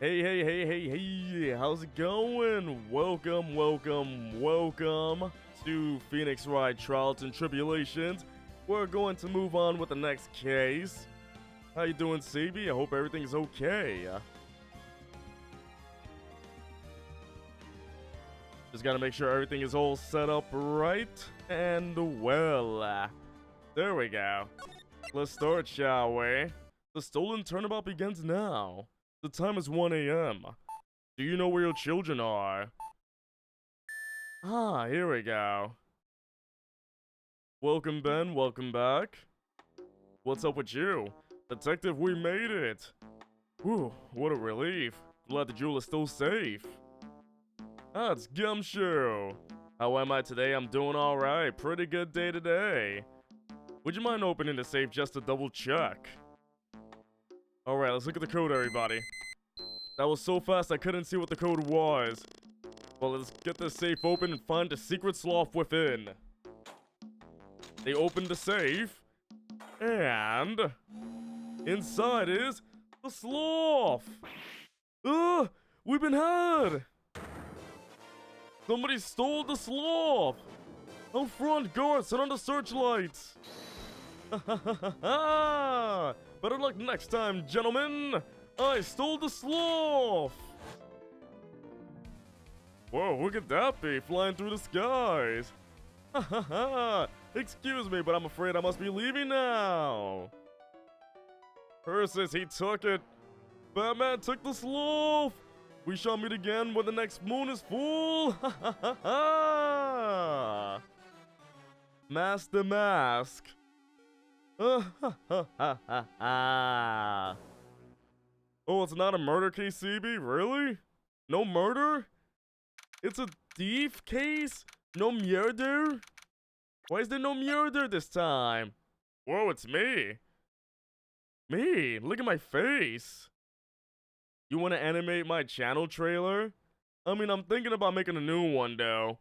Hey, how's it going? Welcome to Phoenix Wright Trials and Tribulations. We're going to move on with the next case. How you doing, CB? I hope everything's okay. Just gotta make sure everything is all set up right and well. There we go. Let's start, shall we? The stolen turnabout begins now. The time is 1 a.m. Do you know where your children are? Ah, here we go. Welcome, Ben. Welcome back. What's up with you? Detective, we made it. Whew, what a relief. Glad the jewel is still safe. Ah, it's Gumshoe. How am I today? I'm doing alright. Pretty good day today. Would you mind opening the safe just to double check? Alright, let's look at the code, everybody. That was so fast I couldn't see what the code was. Well, let's get the safe open and find the secret sloth within. They opened the safe, and inside is the sloth. We've been had. Somebody stole the sloth. Out front, guards, set on the searchlights. Better luck next time, gentlemen. I stole the sloth. Whoa, who could that be flying through the skies? Excuse me, but I'm afraid I must be leaving now. Persis, he took it. Batman took the sloth. We shall meet again when the next moon is full. Mask the mask. Oh, it's not a murder case, CB? Really? No murder? It's a thief case? No murder? Why is there no murder this time? Whoa, it's me. Me? Look at my face. You want to animate my channel trailer? I mean, I'm thinking about making a new one, though.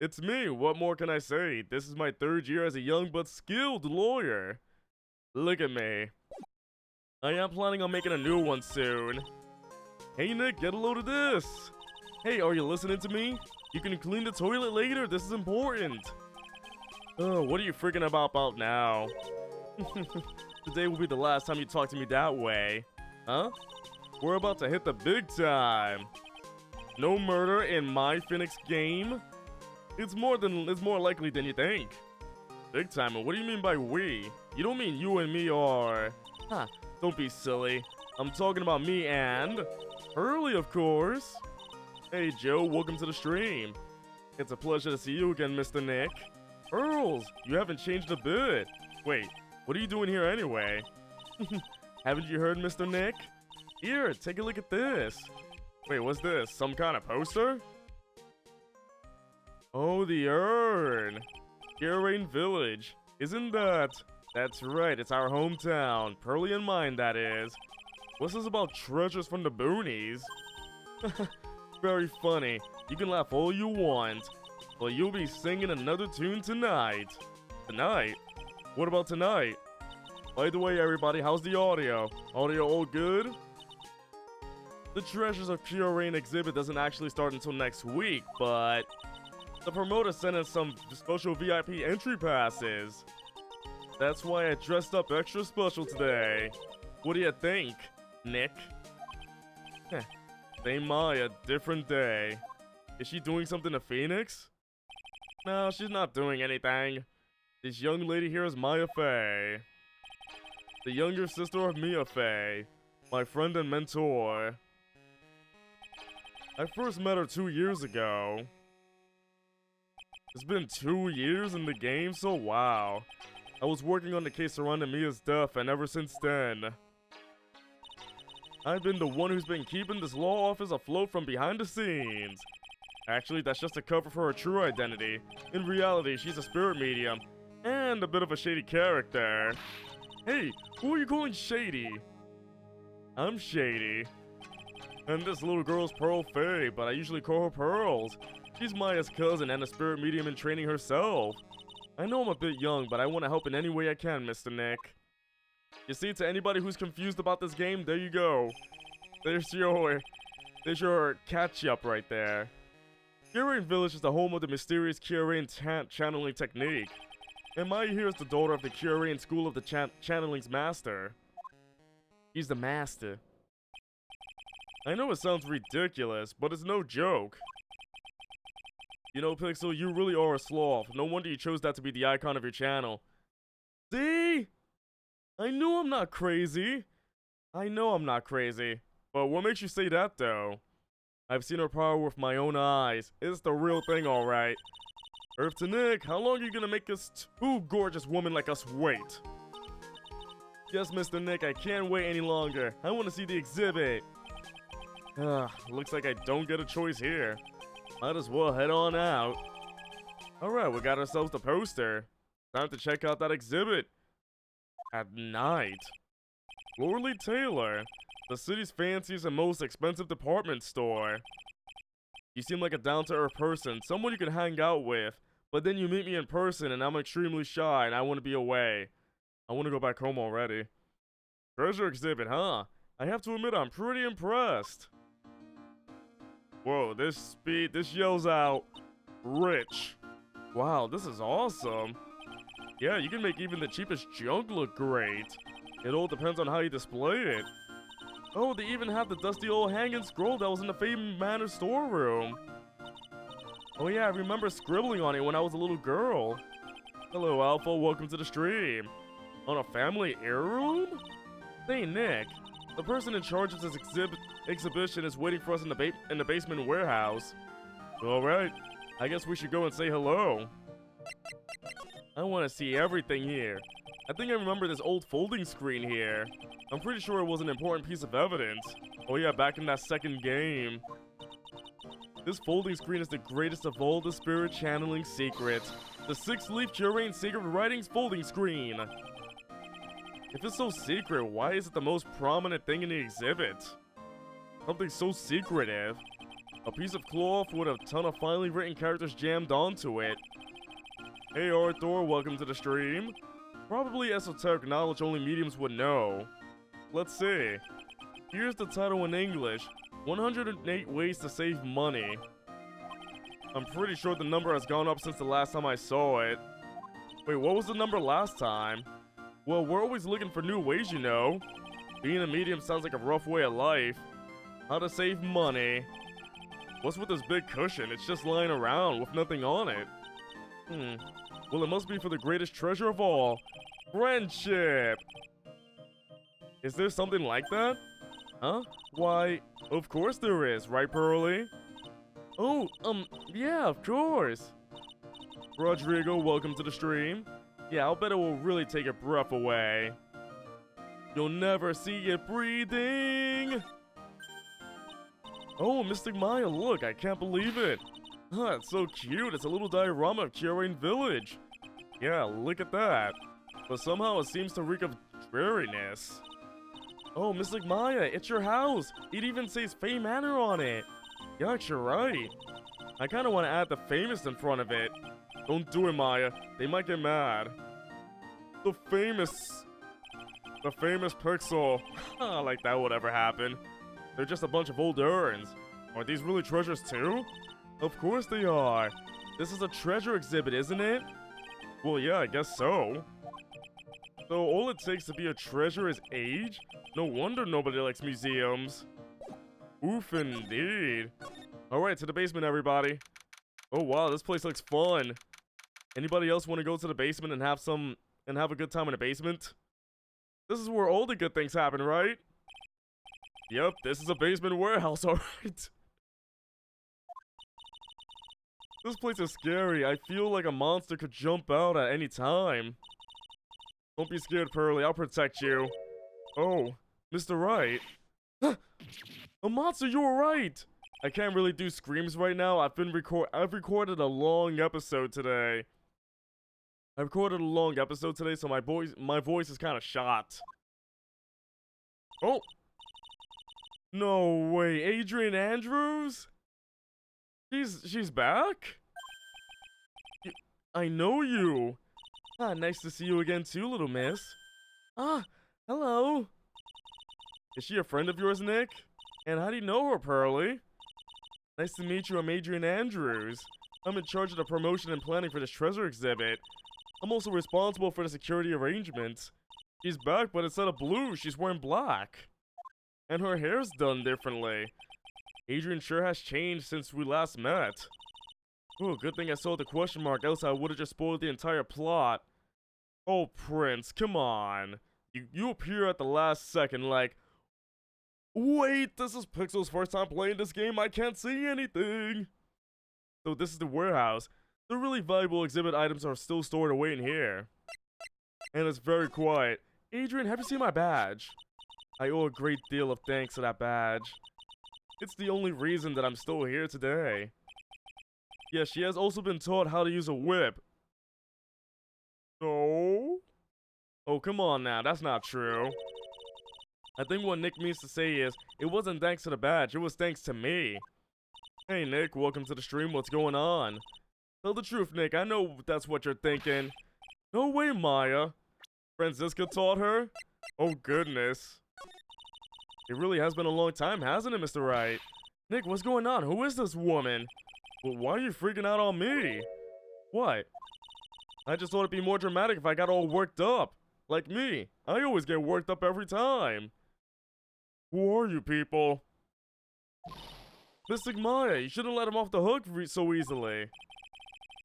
It's me. What more can I say? This is my 3rd year as a young but skilled lawyer. Look at me. I am planning on making a new one soon. Hey Nick, get a load of this. Hey, are you listening to me? You can clean the toilet later, this is important. Oh, what are you freaking about now? Today will be the last time you talk to me that way. Huh? We're about to hit the big time. No murder in my Phoenix game? It's more likely than you think. Big time, what do you mean by we? You don't mean you and me are... Huh. Don't be silly. I'm talking about me and... Hurley, of course. Hey, Joe, welcome to the stream. It's a pleasure to see you again, Mr. Nick. Earls, you haven't changed a bit. Wait, what are you doing here anyway? Haven't you heard, Mr. Nick? Here, take a look at this. Wait, what's this? Some kind of poster? Oh, the urn. Rain Village. Isn't that... That's right, it's our hometown. Pearly and mine, that is. What's this about treasures from the boonies? Very funny. You can laugh all you want, but you'll be singing another tune tonight. Tonight? What about tonight? By the way, everybody, how's the audio? Audio all good? The Treasures of Pure Rain exhibit doesn't actually start until next week, but the promoter sent us some special VIP entry passes. That's why I dressed up extra special today. What do you think, Nick? Same Maya, different day. Is she doing something to Phoenix? No, she's not doing anything. This young lady here is Maya Fey. The younger sister of Mia Fey. My friend and mentor. I first met her 2 years ago. It's been 2 years in the game, so wow. I was working on the case surrounding Mia's death, and ever since then, I've been the one who's been keeping this law office afloat from behind the scenes. Actually, that's just a cover for her true identity. In reality, she's a spirit medium, and a bit of a shady character. Hey, who are you calling shady? I'm Shady. And this little girl's Pearl Faye, but I usually call her Pearls. She's Maya's cousin and a spirit medium in training herself. I know I'm a bit young, but I want to help in any way I can, Mr. Nick. You see, to anybody who's confused about this game, there you go. There's your catch-up right there. Kyurem Village is the home of the mysterious Kyurem channeling technique. And Maya here is the daughter of the Kyurem School of the Channeling's master. He's the master. I know it sounds ridiculous, but it's no joke. You know, Pixel, you really are a sloth. No wonder you chose that to be the icon of your channel. See? I knew I'm not crazy. I know I'm not crazy. But what makes you say that, though? I've seen her power with my own eyes. It's the real thing, alright. Earth to Nick, how long are you gonna make us two gorgeous women like us wait? Yes, Mr. Nick, I can't wait any longer. I want to see the exhibit. Looks like I don't get a choice here. Might as well head on out. Alright, we got ourselves the poster. Time to check out that exhibit. At night. Loreley Taylor, the city's fanciest and most expensive department store. You seem like a down-to-earth person, someone you can hang out with, but then you meet me in person and I'm extremely shy and I want to be away. I want to go back home already. Treasure exhibit, huh? I have to admit I'm pretty impressed. Whoa, this yells out, rich. Wow, this is awesome. Yeah, you can make even the cheapest junk look great. It all depends on how you display it. Oh, they even have the dusty old hanging scroll that was in the Fame Manor storeroom. Oh yeah, I remember scribbling on it when I was a little girl. Hello, Alpha, welcome to the stream. On a family heirloom? Hey, Nick. The person in charge of this exhibition is waiting for us in the basement warehouse. Alright, I guess we should go and say hello. I want to see everything here. I think I remember this old folding screen here. I'm pretty sure it was an important piece of evidence. Oh yeah, back in that second game. This folding screen is the greatest of all the spirit channeling secrets. The 6-leaf Kyurem Sacred Writings folding screen. If it's so secret, why is it the most prominent thing in the exhibit? Something so secretive. A piece of cloth with a ton of finely written characters jammed onto it. Hey Arthur, welcome to the stream. Probably esoteric knowledge only mediums would know. Let's see. Here's the title in English. 108 Ways to Save Money. I'm pretty sure the number has gone up since the last time I saw it. Wait, what was the number last time? Well, we're always looking for new ways, you know. Being a medium sounds like a rough way of life. How to save money. What's with this big cushion? It's just lying around with nothing on it. Well, it must be for the greatest treasure of all. Friendship! Is there something like that? Huh? Why, of course there is, right, Pearly? Oh, yeah, of course. Rodrigo, welcome to the stream. Yeah, I'll bet it will really take your breath away. You'll never see it breathing! Oh, Mystic Maya, look, I can't believe it. Huh, it's so cute, it's a little diorama of Kyurem Village. Yeah, look at that. But somehow it seems to reek of dreariness. Oh, Mystic Maya, it's your house. It even says Fame Manor on it. Yuck, you're right. I kinda wanna add the famous in front of it. Don't do it, Maya. They might get mad. The famous Pixel. Like that would ever happen. They're just a bunch of old urns. Are these really treasures too? Of course they are. This is a treasure exhibit, isn't it? Well, yeah, I guess so. So all it takes to be a treasure is age? No wonder nobody likes museums. Oof, indeed. Alright, to the basement, everybody. Oh wow, this place looks fun. Anybody else want to go to the basement and have a good time in the basement? This is where all the good things happen, right? Yep, this is a basement warehouse, alright. This place is scary. I feel like a monster could jump out at any time. Don't be scared, Pearly. I'll protect you. Oh, Mr. Wright. A monster, you were right! I can't really do screams right now. I've recorded a long episode today. So my voice is kind of shot. Oh! No way, Adrian Andrews? She's back? I know you. Ah, nice to see you again too, little miss. Ah, hello. Is she a friend of yours, Nick? And how do you know her, Pearly? Nice to meet you, I'm Adrian Andrews. I'm in charge of the promotion and planning for this treasure exhibit. I'm also responsible for the security arrangements. She's back, but instead of blue, she's wearing black. And her hair's done differently. Adrian sure has changed since we last met. Oh, good thing I saw the question mark, else I would've just spoiled the entire plot. Oh, Prince, come on. You appear at the last second like, wait, this is Pixel's first time playing this game, I can't see anything. So this is the warehouse. The really valuable exhibit items are still stored away in here. And it's very quiet. Adrian, have you seen my badge? I owe a great deal of thanks to that badge. It's the only reason that I'm still here today. Yeah, she has also been taught how to use a whip. No? Oh, come on now, that's not true. I think what Nick means to say is, it wasn't thanks to the badge, it was thanks to me. Hey Nick, welcome to the stream, what's going on? Tell the truth, Nick, I know that's what you're thinking. No way, Maya. Franziska taught her? Oh goodness. It really has been a long time, hasn't it, Mr. Wright? Nick, what's going on? Who is this woman? Well, why are you freaking out on me? What? I just thought it'd be more dramatic if I got all worked up. Like me. I always get worked up every time. Who are you people? Mystic Maya, you shouldn't let him off the hook so easily.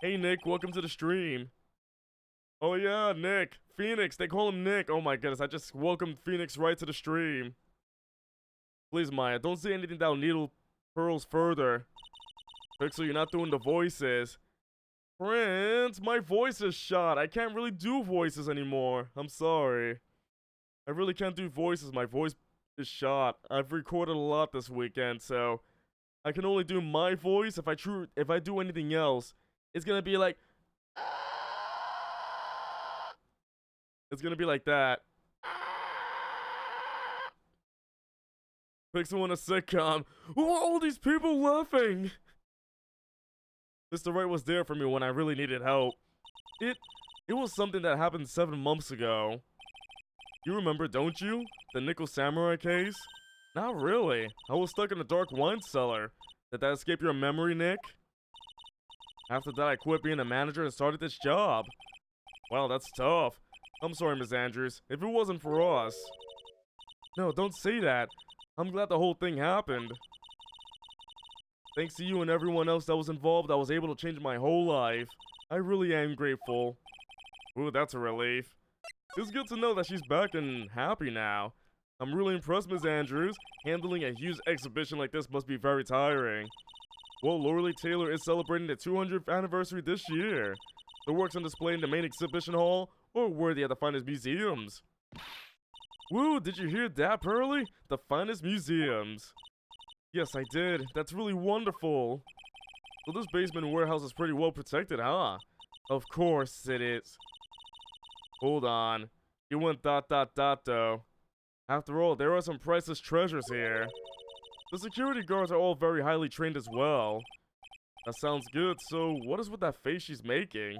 Hey Nick, welcome to the stream. Oh yeah, Nick. Phoenix, they call him Nick. Oh my goodness, I just welcomed Phoenix right to the stream. Please Maya, don't say anything that'll needle Pearls further. Pixel, you're not doing the voices. Prince, my voice is shot. I can't really do voices anymore. I'm sorry. I really can't do voices. My voice is shot. I've recorded a lot this weekend, so I can only do my voice. If I do anything else, it's gonna be like, it's gonna be like that. Pixel in a sitcom. Who are all these people laughing? Mr. Wright was there for me when I really needed help. It was something that happened 7 months ago. You remember, don't you? The Nickel Samurai case? Not really. I was stuck in a dark wine cellar. Did that escape your memory, Nick? After that, I quit being a manager and started this job. Wow, that's tough. I'm sorry, Miss Andrews. If it wasn't for us... No, don't say that. I'm glad the whole thing happened. Thanks to you and everyone else that was involved, I was able to change my whole life. I really am grateful. Ooh, that's a relief. It's good to know that she's back and happy now. I'm really impressed, Miss Andrews. Handling a huge exhibition like this must be very tiring. Well, Laura Taylor is celebrating the 200th anniversary this year. The works on display in the main exhibition hall are worthy of the finest museums. Woo, did you hear that, Pearly? The finest museums. Yes, I did. That's really wonderful. So this basement warehouse is pretty well protected, huh? Of course it is. Hold on. You went ... though. After all, there are some priceless treasures here. The security guards are all very highly trained as well. That sounds good, so what is with that face she's making?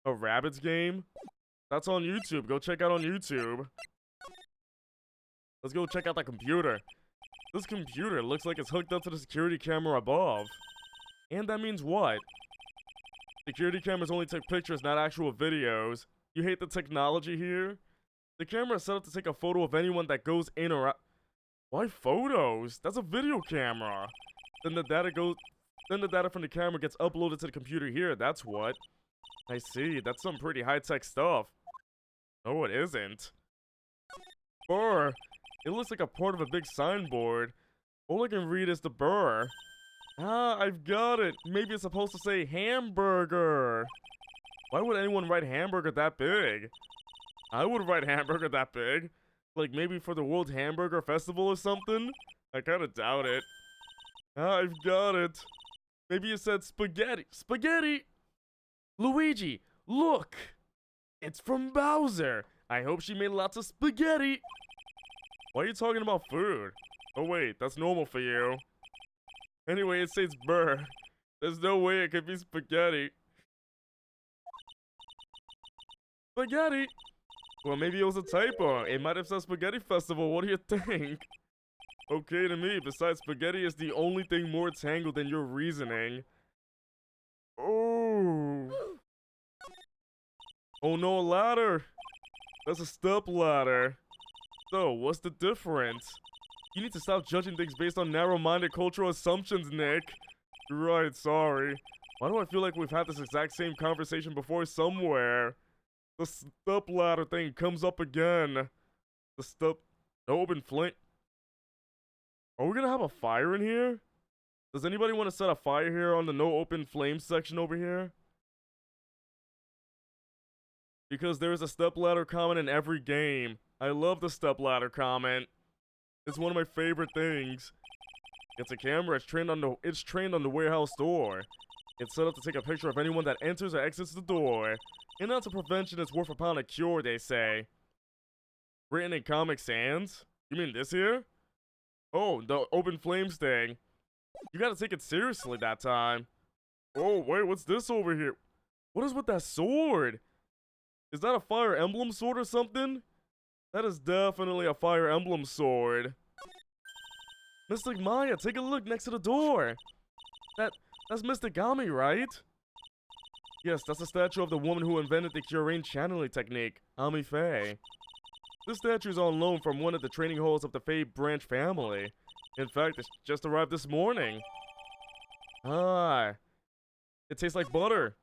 A Rabbids game? That's on YouTube. Go check out on YouTube. Let's go check out that computer. This computer looks like it's hooked up to the security camera above. And that means what? Security cameras only take pictures, not actual videos. You hate the technology here? The camera is set up to take a photo of anyone that goes in or out. Why photos? That's a video camera. Then the data from the camera gets uploaded to the computer here, that's what. I see, that's some pretty high-tech stuff. No, it isn't. Brr. It looks like a part of a big signboard. All I can read is the burr. Ah, I've got it. Maybe it's supposed to say hamburger. Why would anyone write hamburger that big? I would write hamburger that big. Like maybe for the World Hamburger Festival or something? I kinda doubt it. Ah, I've got it. Maybe it said spaghetti. Spaghetti! Luigi, look! It's from Bowser. I hope she made lots of spaghetti. Why are you talking about food? Oh wait, that's normal for you. Anyway, it says burr. There's no way it could be spaghetti. Spaghetti! Well, maybe it was a typo. It might have said Spaghetti Festival. What do you think? okay to me. Besides, spaghetti is the only thing more tangled than your reasoning. Oh. Oh no, a ladder. That's a step ladder. So, what's the difference? You need to stop judging things based on narrow-minded cultural assumptions, Nick. You're right, sorry. Why do I feel like we've had this exact same conversation before somewhere? The step ladder thing comes up again. The open flame. Are we gonna have a fire in here? Does anybody want to set a fire here on the no open flame section over here? Because there is a stepladder comment in every game. I love the stepladder comment. It's one of my favorite things. It's a camera. It's trained on the warehouse door. It's set up to take a picture of anyone that enters or exits the door. An ounce of prevention is worth a pound of cure, they say. Written in Comic Sans? You mean this here? Oh, the open flames thing. You gotta take it seriously that time. Oh, wait, what's this over here? What is with that sword? Is that a Fire Emblem sword or something? That is definitely a Fire Emblem sword. Mystic Maya, take a look next to the door. That's Mystic Gami, right? Yes, that's a statue of the woman who invented the Curain channeling technique, Ami Faye. This statue is on loan from one of the training halls of the Faye branch family. In fact, it just arrived this morning. Ah, it tastes like butter.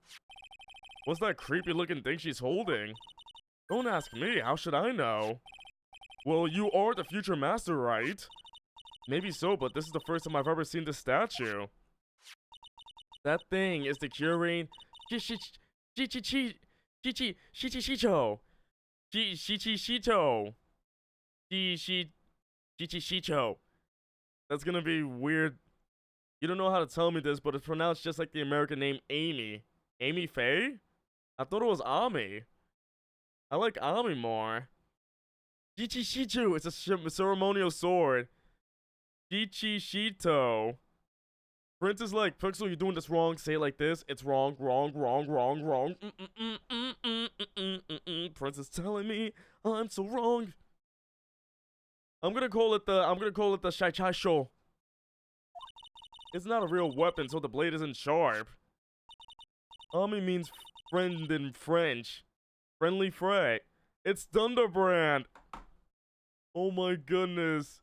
What's that creepy looking thing she's holding? Don't ask me, how should I know? Well, you are the future master, right? Maybe so, but this is the first time I've ever seen this statue. That thing is the Curain Shito. That's gonna be weird. You don't know how to tell me this, but it's pronounced just like the American name Amy. Amy Faye? I thought it was Ami. I like Ami more. Shito. It's a ceremonial sword. Shito. Prince is like, Pixel, you're doing this wrong. Say it like this. It's wrong. Prince is telling me I'm so wrong. I'm gonna call it the Shai Chai Sho. It's not a real weapon, so the blade isn't sharp. Ami means friend in French. Friendly fray. It's Thunderbrand. Oh my goodness.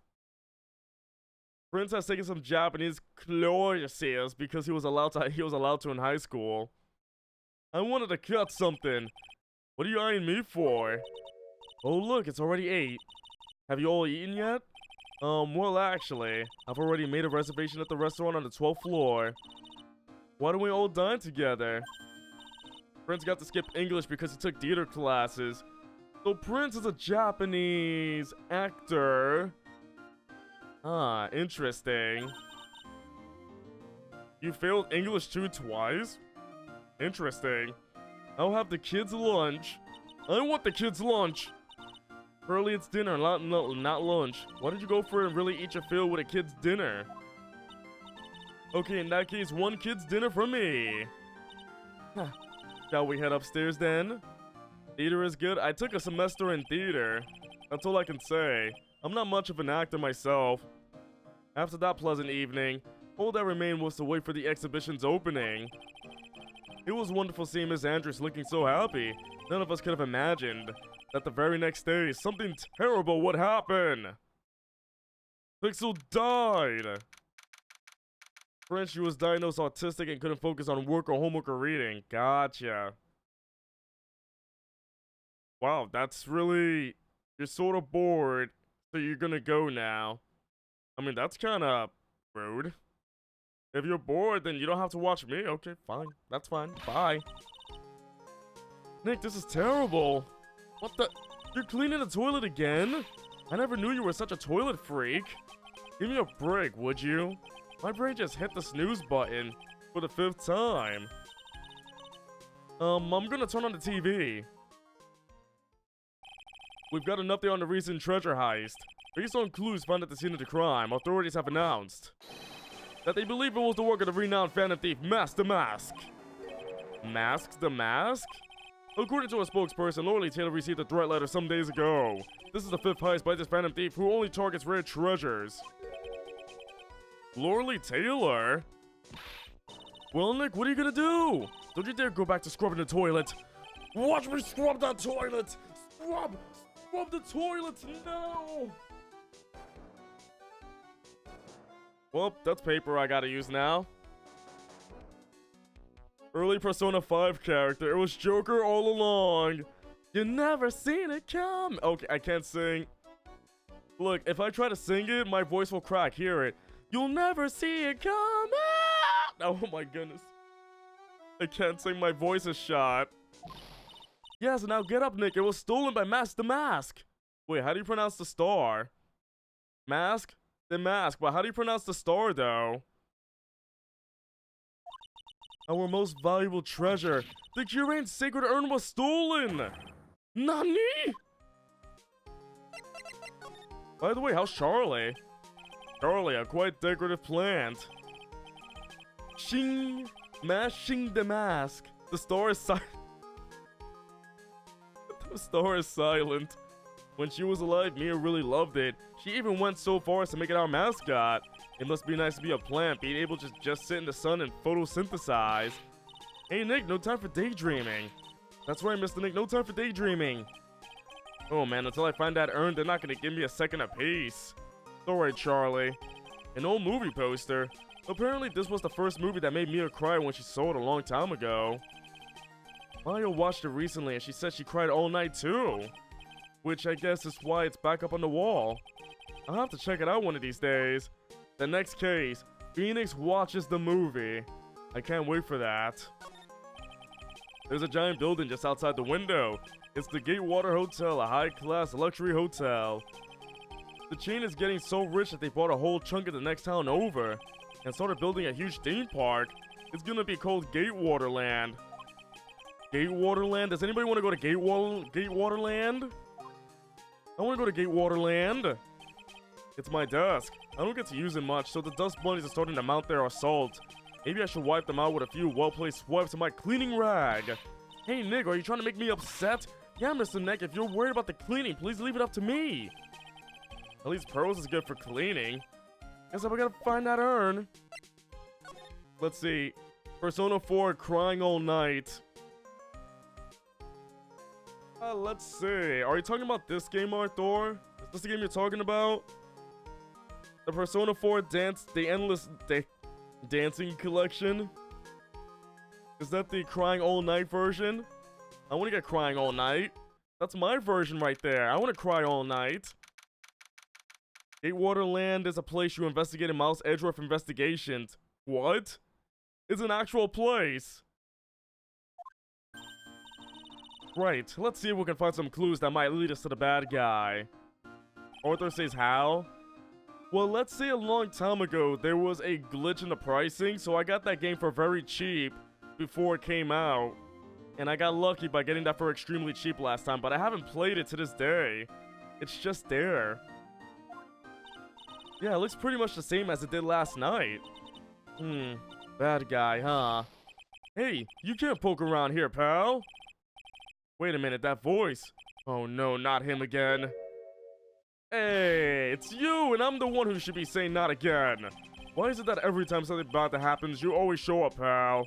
Prince has taken some Japanese classes because he was allowed to in high school. I wanted to cut something. What are you eyeing me for? Oh look, it's already 8. Have you all eaten yet? Well actually, I've already made a reservation at the restaurant on the 12th floor. Why don't we all dine together? Prince got to skip English because he took theater classes. So Prince is a Japanese actor. Ah, interesting. You failed English 2 twice? Interesting. I'll have the kids' lunch. I want the kids' lunch. Early it's dinner, not lunch. Why did you go for it and really eat your fill with a kid's dinner? Okay, in that case, 1 kid's dinner for me. Shall we head upstairs then? Theater is good. I took a semester in theater. That's all I can say. I'm not much of an actor myself. After that pleasant evening, all that remained was to wait for the exhibition's opening. It was wonderful seeing Miss Andrews looking so happy. None of us could have imagined that the very next day, something terrible would happen. Pixel died. French, she was diagnosed autistic and couldn't focus on work or homework or reading. Gotcha. Wow, that's really... You're sort of bored, so you're gonna go now. I mean, that's kind of rude. If you're bored, then you don't have to watch me. Okay, fine. That's fine. Bye. Nick, this is terrible. What the? You're cleaning the toilet again? I never knew you were such a toilet freak. Give me a break, would you? My brain just hit the snooze button for the 5th time. I'm gonna turn on the TV. We've got an update on the recent treasure heist. Based on clues found at the scene of the crime, authorities have announced that they believe it was the work of the renowned phantom thief Mask the Mask. Mask the Mask? According to a spokesperson, Lorelei Taylor received a threat letter some days ago. This is the 5th heist by this phantom thief who only targets rare treasures. Loreley Taylor? Well, Nick, what are you gonna do? Don't you dare go back to scrubbing the toilet. Watch me scrub that toilet! Scrub the toilet! No! Well, that's paper I gotta use now. Early Persona 5 character. It was Joker all along. You never seen it come. Okay, I can't sing. Look, if I try to sing it, my voice will crack. Hear it. You'll never see it come. Oh my goodness. I can't sing. My voice is shot. Yes, now get up, Nick. It was stolen by the Mask. Wait, how do you pronounce the star? Mask? The Mask. But how do you pronounce the star, though? Our most valuable treasure. The Curane's sacred urn was stolen. Nani? By the way, how's Charlie? Charlie, a quite decorative plant. Shing. Mashing the mask. The star is silent. The star is silent. When she was alive, Mia really loved it. She even went so far as to make it our mascot. It must be nice to be a plant, being able to just sit in the sun and photosynthesize. Hey Nick, no time for daydreaming. That's right, Mr. Nick, no time for daydreaming. Oh man, until I find that urn, they're not gonna give me a second apiece. Alright, Charlie. An old movie poster. Apparently this was the first movie that made Mia cry when she saw it a long time ago. Maya watched it recently and she said she cried all night too. Which I guess is why it's back up on the wall. I'll have to check it out one of these days. The next case, Phoenix watches the movie. I can't wait for that. There's a giant building just outside the window. It's the Gatewater Hotel, a high-class luxury hotel. The chain is getting so rich that they bought a whole chunk of the next town over and started building a huge theme park. It's gonna be called Gatewaterland. Gatewaterland? Does anybody want to go to Gatewaterland? I want to go to Gatewaterland. It's my desk. I don't get to use it much, so the dust bunnies are starting to mount their assault. Maybe I should wipe them out with a few well-placed swipes of my cleaning rag. Hey Nick, are you trying to make me upset? Yeah, Mr. Nick, if you're worried about the cleaning, please leave it up to me. At least Pearls is good for cleaning. Guess I gotta find that urn. Let's see. Persona 4 crying all night. Let's see. Are you talking about this game, Arthur? Is this the game you're talking about? The Persona 4 Dancing Collection? Is that the crying all night version? I want to get crying all night. That's my version right there. I want to cry all night. Gatewaterland is a place you investigate in Mouse Edgeworth investigations. What? It's an actual place. Right, let's see if we can find some clues that might lead us to the bad guy. Arthur says how? Well, let's say a long time ago there was a glitch in the pricing, so I got that game for very cheap before it came out. And I got lucky by getting that for extremely cheap last time, but I haven't played it to this day. It's just there. Yeah, it looks pretty much the same as it did last night. Bad guy, huh? Hey, you can't poke around here, pal. Wait a minute, that voice. Oh no, not him again. Hey, it's you, and I'm the one who should be saying not again. Why is it that every time something bad that happens, you always show up, pal?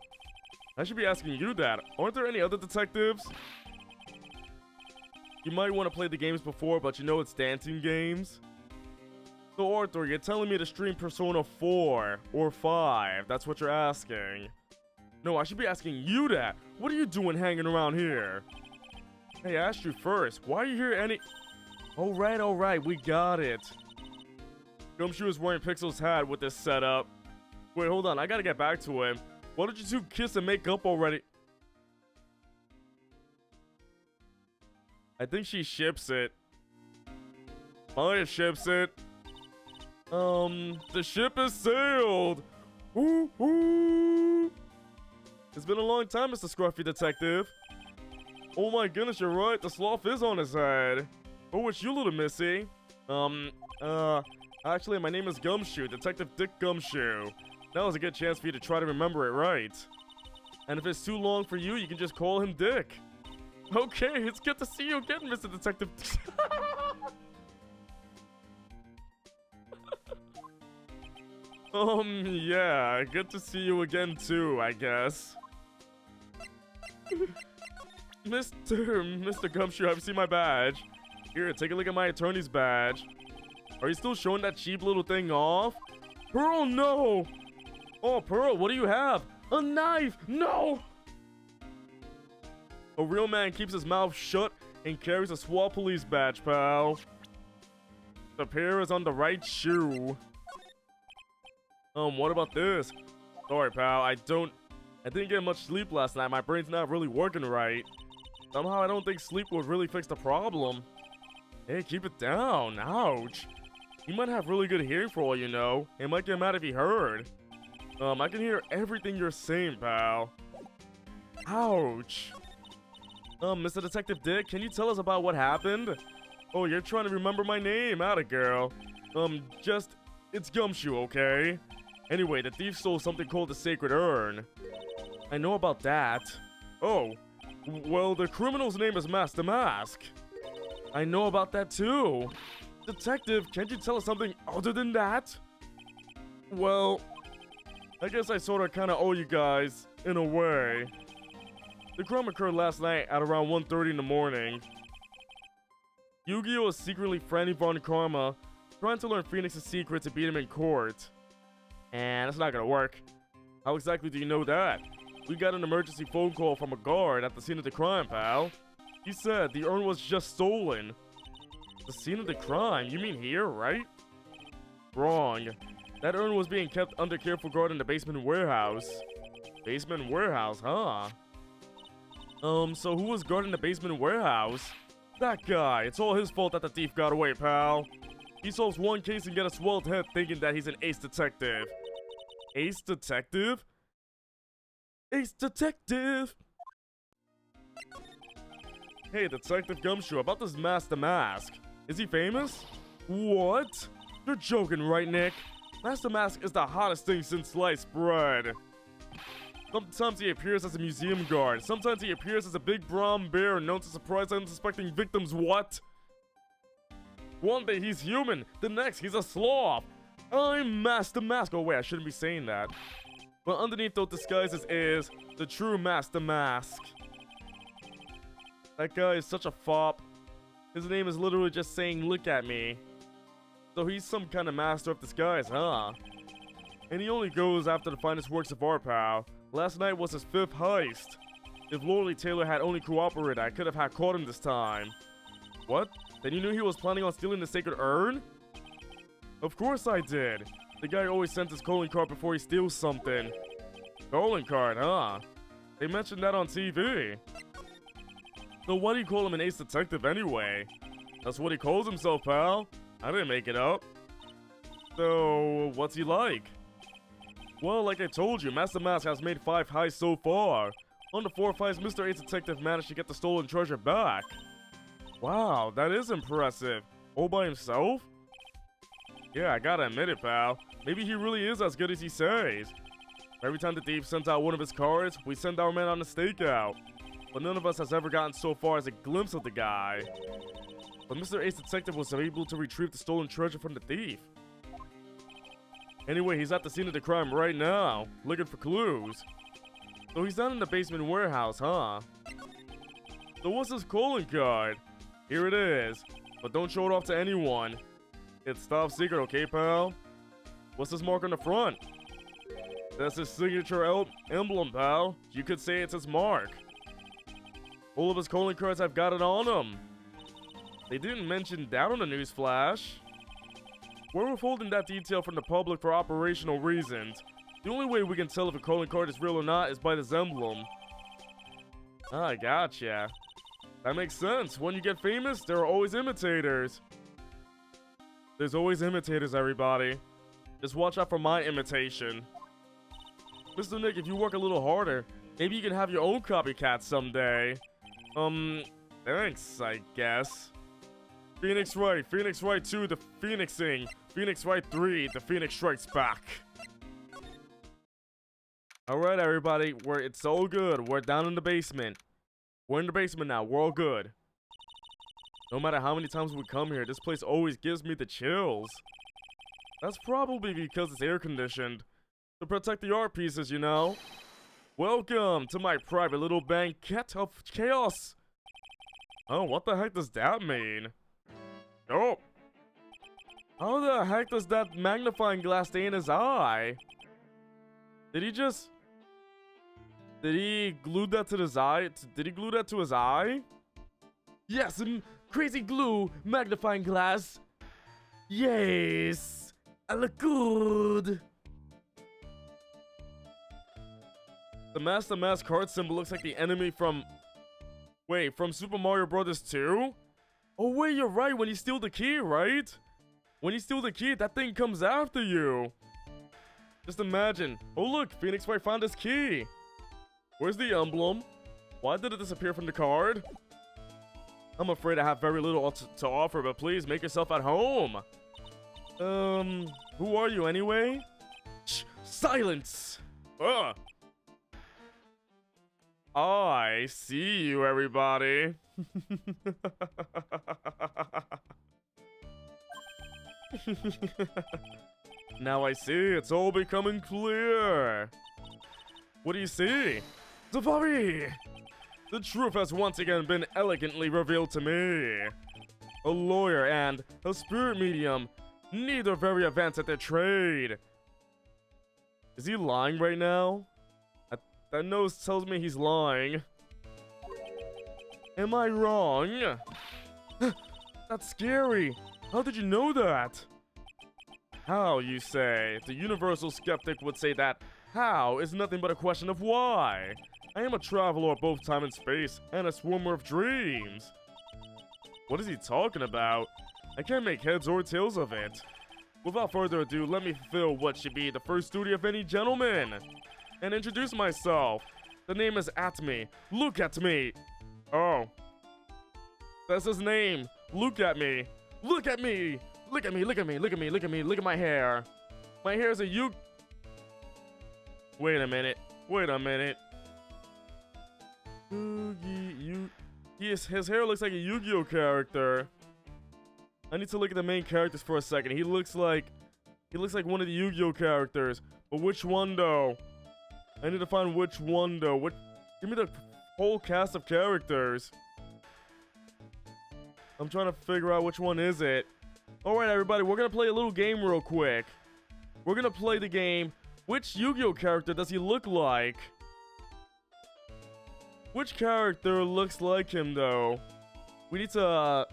I should be asking you that. Aren't there any other detectives? You might want to play the games before, but you know it's dancing games. So Arthur, you're telling me to stream Persona 4 or 5. That's what you're asking. No, I should be asking you that. What are you doing hanging around here? Hey, I asked you first. Why are you here any... Alright, we got it. Gumshoe is wearing Pixel's hat with this setup. Wait, hold on, I gotta get back to him. Why don't you two kiss and make up already? I think she ships it. Maya ships it. The ship has sailed. Ooh, ooh. It's been a long time, Mr. Scruffy Detective. Oh my goodness, you're right. The sloth is on his head. Oh, it's you, little missy. Actually, my name is Gumshoe, Detective Dick Gumshoe. Now is a good chance for you to try to remember it right. And if it's too long for you, you can just call him Dick. Okay, it's good to see you again, Mr. Detective. Yeah, good to see you again too, I guess. Mr. Gumshoe, I've seen my badge. Here, take a look at my attorney's badge. Are you still showing that cheap little thing off? Pearl, no! Oh, Pearl, what do you have? A knife! No! A real man keeps his mouth shut and carries a SWAT police badge, pal. The pair is on the right shoe. What about this? Sorry, pal, I didn't get much sleep last night. My brain's not really working right. Somehow I don't think sleep will really fix the problem. Hey, keep it down. Ouch. He might have really good hearing for all you know. He might get mad if he heard. I can hear everything you're saying, pal. Ouch. Mr. Detective Dick, can you tell us about what happened? Oh, you're trying to remember my name, atta girl. It's Gumshoe, okay? Anyway, the thief stole something called the Sacred Urn. I know about that. Oh, well, the criminal's name is Master Mask. I know about that too. Detective, can't you tell us something other than that? Well, I guess I sorta kinda owe you guys, in a way. The crime occurred last night at around 1:30 in the morning. Yu-Gi-Oh! Is secretly friendly Von Karma, trying to learn Phoenix's secret to beat him in court. And that's not gonna work. How exactly do you know that? We got an emergency phone call from a guard at the scene of the crime, pal. He said the urn was just stolen. The scene of the crime? You mean here, right? Wrong. That urn was being kept under careful guard in the basement warehouse. Basement warehouse, huh? So who was guarding the basement warehouse? That guy. It's all his fault that the thief got away, pal. He solves one case and gets a swelled head thinking that he's an ace detective. Ace detective? Ace detective! Hey, Detective Gumshoe, about this Master Mask. Is he famous? What? You're joking, right, Nick? Master Mask is the hottest thing since sliced bread. Sometimes he appears as a museum guard. Sometimes he appears as a big brown bear known to surprise unsuspecting victims. What? One day he's human, the next he's a sloth. I'm Master Mask. Oh wait, I shouldn't be saying that. But underneath those disguises is the true Master Mask. That guy is such a fop. His name is literally just saying, look at me. So he's some kind of master of disguise, huh? And he only goes after the finest works of art, pal. Last night was his 5th heist. If Lorelei Taylor had only cooperated, I could have had caught him this time. What? Then you knew he was planning on stealing the Sacred Urn? Of course I did. The guy always sends his calling card before he steals something. Calling card, huh? They mentioned that on TV. So why do you call him an ace detective anyway? That's what he calls himself, pal. I didn't make it up. So, what's he like? Well, like I told you, Master Mask has made 5 heists so far. On the 4th heist, Mr. Ace Detective managed to get the stolen treasure back. Wow, that is impressive. All by himself? Yeah, I gotta admit it, pal. Maybe he really is as good as he says. Every time the thief sends out one of his cards, we send our men on a stakeout. But none of us has ever gotten so far as a glimpse of the guy. But Mr. Ace Detective was able to retrieve the stolen treasure from the thief. Anyway, he's at the scene of the crime right now, looking for clues. So he's down in the basement warehouse, huh? So what's his calling card? Here it is. But don't show it off to anyone. It's top secret, okay, pal? What's this mark on the front? That's his signature emblem, pal. You could say it's his mark. All of his calling cards have got it on them. They didn't mention that on the news flash. We're withholding that detail from the public for operational reasons. The only way we can tell if a calling card is real or not is by this emblem. Ah, gotcha. That makes sense. When you get famous, there are always imitators. There's always imitators, everybody. Just watch out for my imitation. Mr. Nick, if you work a little harder, maybe you can have your own copycat someday. Thanks, I guess. Phoenix Wright 2, the Phoenixing. Phoenix Wright 3, the Phoenix strikes back. Alright, everybody, it's all good. We're down in the basement. We're in the basement now. We're all good. No matter how many times we come here, this place always gives me the chills. That's probably because it's air conditioned. To protect the art pieces, you know? Welcome to my private little banquet of chaos! Oh, what the heck does that mean? Oh! How the heck does that magnifying glass stay in his eye? Did he glue that to his eye? Did he glue that to his eye? Yes, crazy glue magnifying glass! Yes! I look good! The Master Mask card symbol looks like the enemy from... Wait, from Super Mario Bros. 2? Oh wait, you're right, when you steal the key, right? When you steal the key, that thing comes after you. Just imagine. Oh look, Phoenix Wright found his key. Where's the emblem? Why did it disappear from the card? I'm afraid I have very little to offer, but please make yourself at home. Who are you anyway? Shh, silence! Ugh. I see you, everybody. Now I see, it's all becoming clear. What do you see? Safari! The truth has once again been elegantly revealed to me. A lawyer and a spirit medium, neither very advanced at their trade. Is he lying right now? That nose tells me he's lying. Am I wrong? That's scary. How did you know that? How, you say? The universal skeptic would say that how is nothing but a question of why. I am a traveler of both time and space, and a swimmer of dreams. What is he talking about? I can't make heads or tails of it. Without further ado, let me fulfill what should be the first duty of any gentleman, and introduce myself. The name is Atme. Look at me. Oh. That's his name. Look at me. Look at me. Look at me. Look at me. Look at me. Look at me. Look at my hair. My hair is a Wait a minute. Wait a minute. His hair looks like a Yu-Gi-Oh character. I need to look at the main characters for a second. He looks like one of the Yu-Gi-Oh characters. But which one though? I need to find which one though. Give me the whole cast of characters. I'm trying to figure out which one is it. Alright everybody, we're gonna play a little game real quick. We're gonna play the game. Which Yu-Gi-Oh character does he look like? Which character looks like him though? We need to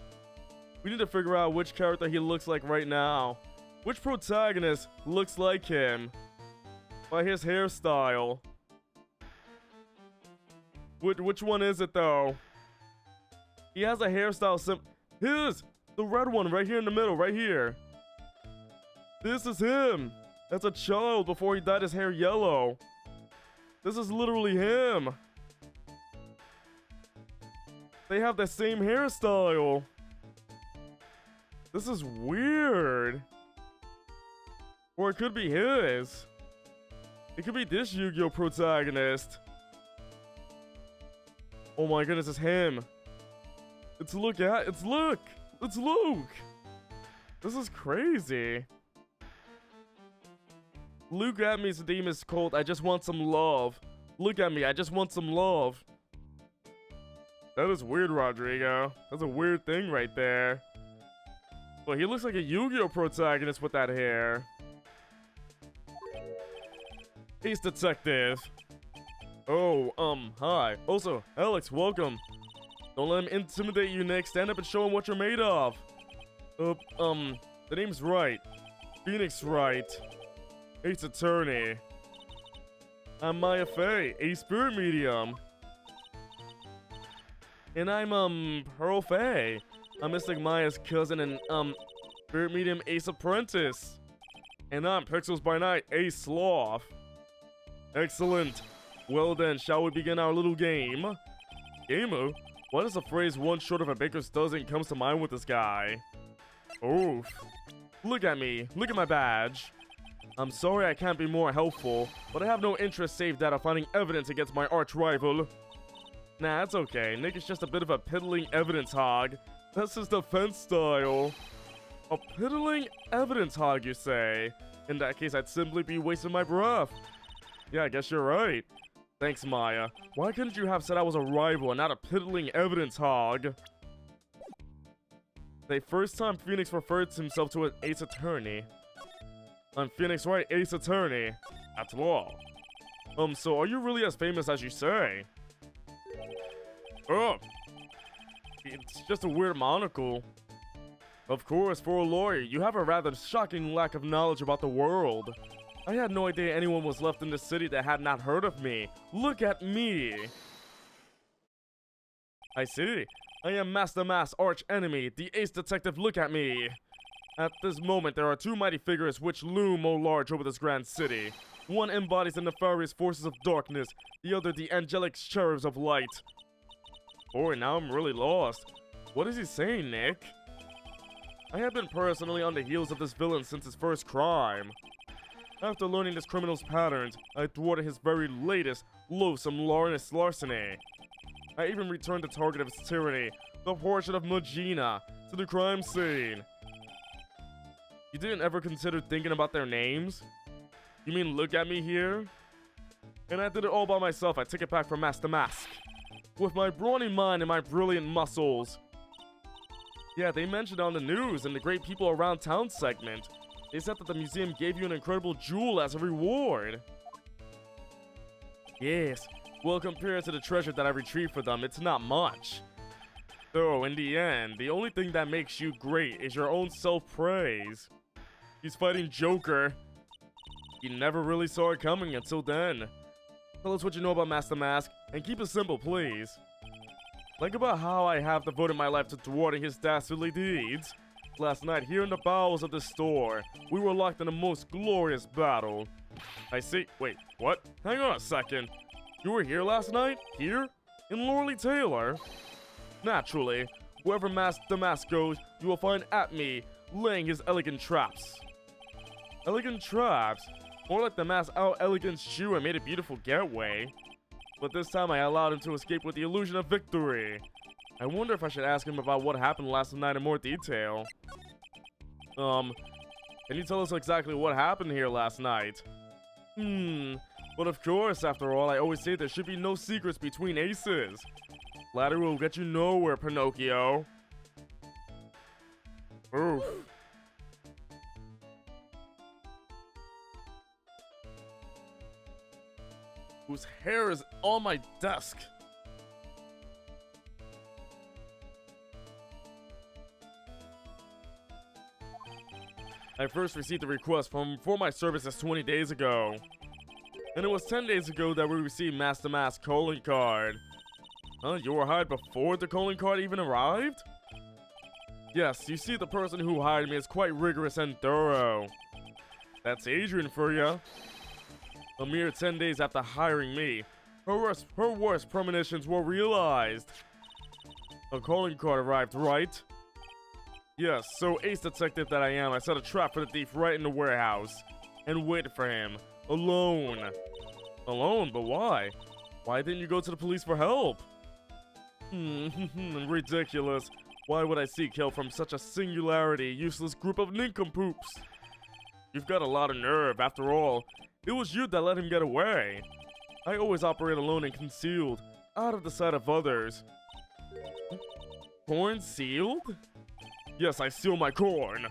figure out which character he looks like right now. Which protagonist looks like him? By his hairstyle. Which one is it though? He has a hairstyle the red one right here in the middle, right here. This is him. As a child before he dyed his hair yellow. This is literally him. They have the same hairstyle. This is weird. Or it could be his. It could be this Yu-Gi-Oh protagonist. Oh my goodness, it's him. It's Luke. It's Luke. This is crazy. Luke at me, Sedemus Colt. I just want some love. Look at me. I just want some love. That is weird, Rodrigo. That's a weird thing right there. But he looks like a Yu-Gi-Oh protagonist with that hair. Ace Detective. Oh, hi. Also, Alex, welcome. Don't let him intimidate you, Nick. Stand up and show him what you're made of. The name's Wright. Phoenix Wright. Ace Attorney. I'm Maya Fey, a spirit medium. And I'm, Pearl Fey. I'm Mystic Maya's cousin and, spirit medium Ace Apprentice. And I'm Pixels by Night, a sloth. Excellent. Well then, shall we begin our little game? Gamer? Why does the phrase one short of a baker's dozen comes to mind with this guy? Oof. Look at me. Look at my badge. I'm sorry I can't be more helpful, but I have no interest save that of finding evidence against my arch rival. Nah, it's okay. Nick is just a bit of a piddling evidence hog. That's his defense style. A piddling evidence hog, you say? In that case, I'd simply be wasting my breath. Yeah, I guess you're right. Thanks, Maya. Why couldn't you have said I was a rival and not a piddling evidence hog? The first time Phoenix referred to himself to an ace attorney. I'm Phoenix Wright, ace attorney. That's all. So are you really as famous as you say? Oh, it's just a weird monocle. Of course, for a lawyer, you have a rather shocking lack of knowledge about the world. I had no idea anyone was left in the city that had not heard of me. Look at me. I see. I am Master Mass arch enemy, the ace detective. Look at me. At this moment, there are two mighty figures which loom o large over this grand city. One embodies the nefarious forces of darkness, the other the angelic cherubs of light. Boy, now I'm really lost. What is he saying, Nick? I have been personally on the heels of this villain since his first crime. After learning this criminal's patterns, I thwarted his very latest, loathsome larceny. I even returned the target of his tyranny, the portrait of Magina, to the crime scene. You didn't ever consider thinking about their names? You mean look at me here? And I did it all by myself. I took it back from Master Mask. With my brawny mind and my brilliant muscles. Yeah, they mentioned on the news in the Great People Around Town segment. They said that the museum gave you an incredible jewel as a reward. Yes, well, compared to the treasure that I retrieved for them, it's not much. Though, in the end, the only thing that makes you great is your own self-praise. He's fighting Joker. You never really saw it coming until then. Tell us what you know about Master Mask, and keep it simple, please. Like about how I have devoted my life to thwarting his dastardly deeds. Last night, here in the bowels of the store, we were locked in a most glorious battle. I see. Wait, what? Hang on a second. You were here last night? Here? In Lorley Taylor? Naturally, wherever Master Mask goes, you will find at me, laying his elegant traps. Elegant traps? More like the mass out-eleganced you and made a beautiful getaway. But this time I allowed him to escape with the illusion of victory. I wonder if I should ask him about what happened last night in more detail. Can you tell us exactly what happened here last night? But of course, after all, I always say there should be no secrets between aces. Flattery will get you nowhere, Pinocchio. Oof. Whose hair is on my desk. I first received a request for my services 20 days ago. And it was 10 days ago that we received Master Mask calling card. Huh, you were hired before the calling card even arrived? Yes, you see, the person who hired me is quite rigorous and thorough. That's Adrian for ya. A mere 10 days after hiring me, her worst premonitions were realized. A calling card arrived, right? Yes, so ace detective that I am, I set a trap for the thief right in the warehouse. And waited for him. Alone. Alone? But why? Why didn't you go to the police for help? Ridiculous. Why would I seek help from such a useless group of nincompoops? You've got a lot of nerve, after all. It was you that let him get away. I always operate alone and concealed, out of the sight of others. Corn sealed? Yes, I seal my corn.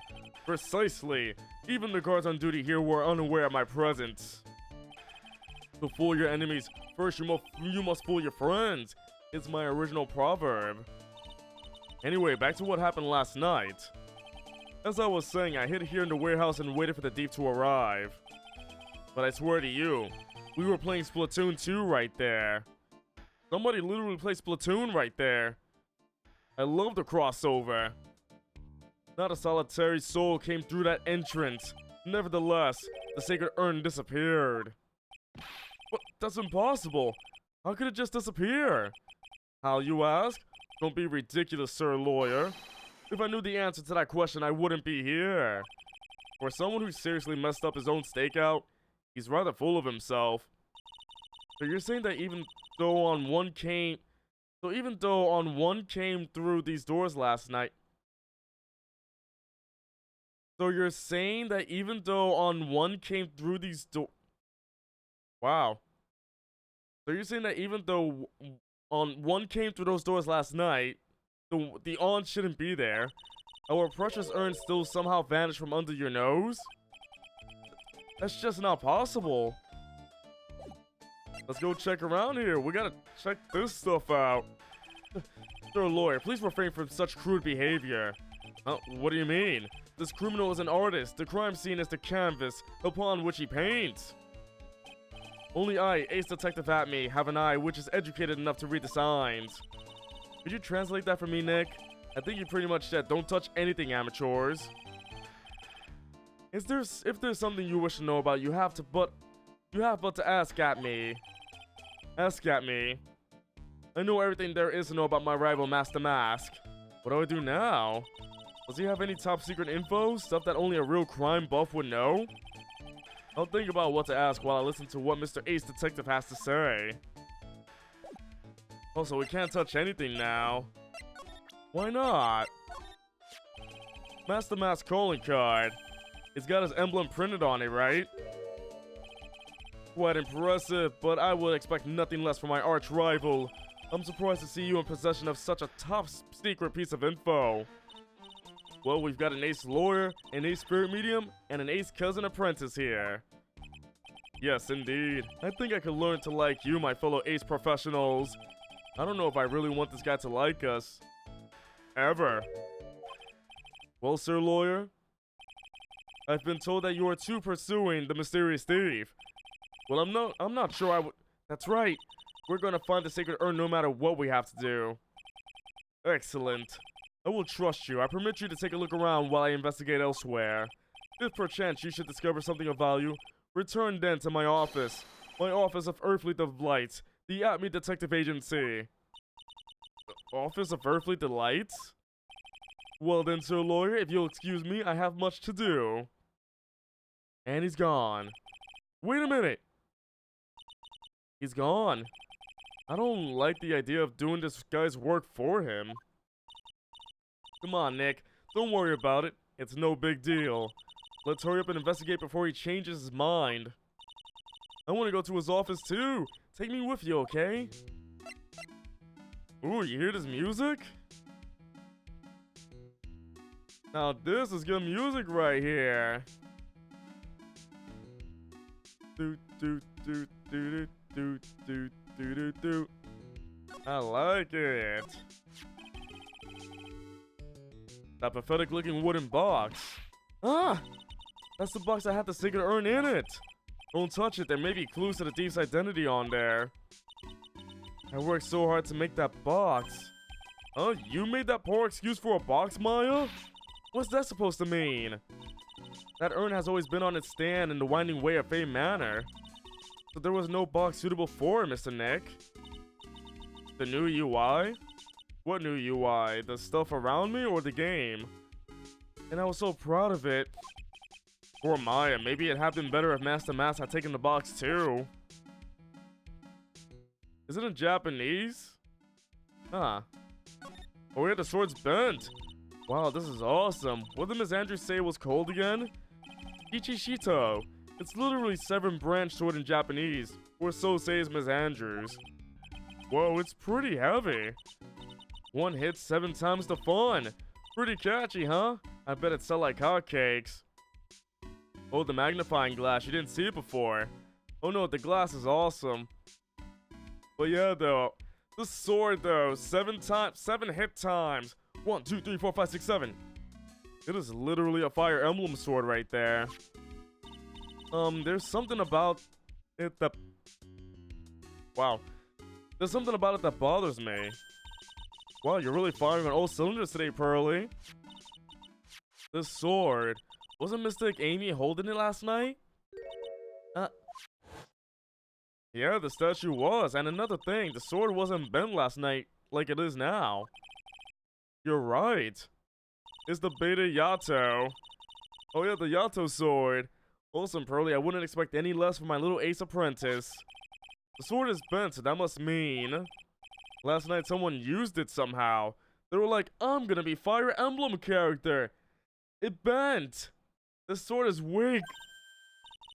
Precisely. Even the guards on duty here were unaware of my presence. To fool your enemies, first you must fool your friends. It's my original proverb. Anyway, back to what happened last night. As I was saying, I hid here in the warehouse and waited for the thief to arrive. But I swear to you, we were playing Splatoon 2 right there. Somebody literally played Splatoon right there. I love the crossover. Not a solitary soul came through that entrance. Nevertheless, the sacred urn disappeared. But that's impossible. How could it just disappear? How, you ask? Don't be ridiculous, sir lawyer. If I knew the answer to that question, I wouldn't be here. For someone who seriously messed up his own stakeout, he's rather full of himself. So you're saying that even though on one came through these doors last night, So you're saying that even though on one came through these doors... Wow. So you're saying that even though on one came through those doors last night, the on shouldn't be there. Our precious urn still somehow vanished from under your nose? That's just not possible. Let's go check around here. We gotta check this stuff out. Sir Lawyer, please refrain from such crude behavior. What do you mean? This criminal is an artist. The crime scene is the canvas upon which he paints. Only I, Ace Detective Atme, have an eye which is educated enough to read the signs. Could you translate that for me, Nick? I think you pretty much said, don't touch anything, amateurs. If there's something you wish to know about, you have but to ask at me. Ask at me. I know everything there is to know about my rival, Master Mask. What do I do now? Does he have any top secret info? Stuff that only a real crime buff would know? I'll think about what to ask while I listen to what Mr. Ace Detective has to say. Also, we can't touch anything now. Why not? Master Mask calling card. It's got his emblem printed on it, right? Quite impressive, but I would expect nothing less from my arch rival. I'm surprised to see you in possession of such a top secret piece of info. Well, we've got an ace lawyer, an ace spirit medium, and an ace cousin apprentice here. Yes, indeed. I think I could learn to like you, my fellow ace professionals. I don't know if I really want this guy to like us. Ever. Well, Sir Lawyer, I've been told that you are too pursuing the mysterious thief. Well, I'm not sure I would... That's right. We're gonna find the sacred urn no matter what we have to do. Excellent. I will trust you. I permit you to take a look around while I investigate elsewhere. If perchance you should discover something of value, return then to my office. My office of Earthly Delights, the Atme Detective Agency. Office of Earthly Delights? Well then, Sir Lawyer, if you'll excuse me, I have much to do. And he's gone. Wait a minute! He's gone. I don't like the idea of doing this guy's work for him. Come on, Nick. Don't worry about it. It's no big deal. Let's hurry up and investigate before he changes his mind. I want to go to his office too. Take me with you, okay? Ooh, you hear this music? Now this is good music right here. Do do do do do do do do do. I like it. That pathetic looking wooden box. Ah! That's the box that had the sacred urn in it. Don't touch it, there may be clues to the thief's identity on there. I worked so hard to make that box. Oh, you made that poor excuse for a box, Maya? What's that supposed to mean? That urn has always been on its stand in the winding way of Fame Manor. So there was no box suitable for it, Mr. Nick. The new UI? What new UI? The stuff around me or the game? And I was so proud of it. Poor Maya, maybe it'd have been better if Master Mask had taken the box too. Is it in Japanese? Huh. Oh yeah, the sword's bent. Wow, this is awesome. What did Miss Andrews say it was called again? Ichishito. It's literally 7-branch sword in Japanese. Or so says Miss Andrews. Whoa, it's pretty heavy. One hit 7 times the fun. Pretty catchy, huh? I bet it sell like hotcakes. Oh, the magnifying glass. You didn't see it before. Oh no, the glass is awesome. But yeah, though. The sword, though. 7 hit times. 1, 2, 3, 4, 5, 6, 7. It is literally a Fire Emblem sword right there. There's something about it that... Wow. There's something about it that bothers me. Wow, you're really firing on all cylinders today, Pearly. This sword. Wasn't Mystic Amy holding it last night? Yeah, the statue was. And another thing, the sword wasn't bent last night like it is now. You're right. It's the Beta Yato. Oh yeah, the Yato sword. Awesome, Pearly. I wouldn't expect any less from my little ace apprentice. The sword is bent, so that must mean... Last night someone used it somehow. They were like, I'm gonna be Fire Emblem character. It bent. This sword is weak.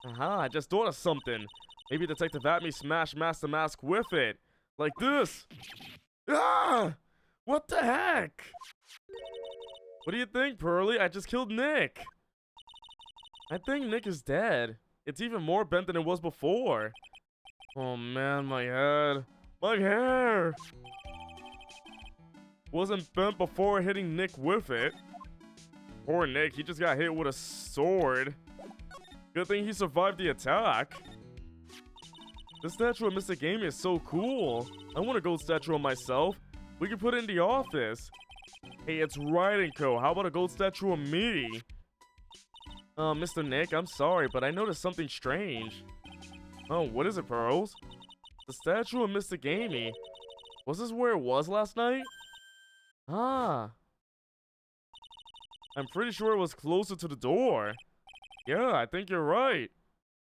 Aha, I just thought of something. Maybe Detective Atme smashed Master Mask with it. Like this. Ah! What the heck? What do you think, Pearly? I just killed Nick. I think Nick is dead. It's even more bent than it was before. Oh man, my head. My hair! Wasn't bent before hitting Nick with it. Poor Nick, he just got hit with a sword. Good thing he survived the attack. The statue of Mr. Game is so cool. I want a gold statue of myself. We can put it in the office. Hey, it's Wright & Co. How about a gold statue of me? Mr. Nick, I'm sorry, but I noticed something strange. Oh, what is it, Pearls? The statue of Mr. Gamey. Was this where it was last night? Ah. I'm pretty sure it was closer to the door. Yeah, I think you're right.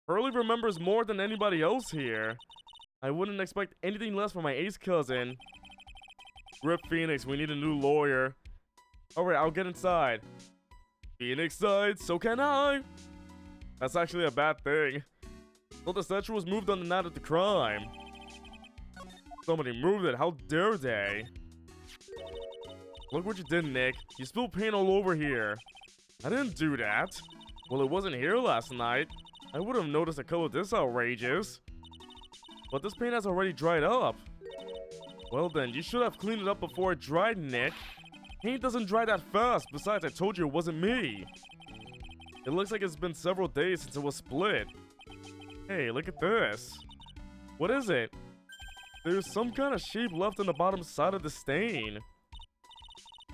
Pearly remembers more than anybody else here. I wouldn't expect anything less from my ace cousin. Rip Phoenix, we need a new lawyer. Alright, I'll get inside. Phoenix died, so can I. That's actually a bad thing. Well, the statue was moved on the night of the crime. Somebody moved it, how dare they? Look what you did, Nick. You spilled paint all over here. I didn't do that. Well, it wasn't here last night. I would have noticed a color this outrageous. But this paint has already dried up. Well then, you should have cleaned it up before it dried, Nick. Paint doesn't dry that fast. Besides, I told you it wasn't me. It looks like it's been several days since it was split. Hey, look at this. What is it? There's some kind of shape left on the bottom side of the stain.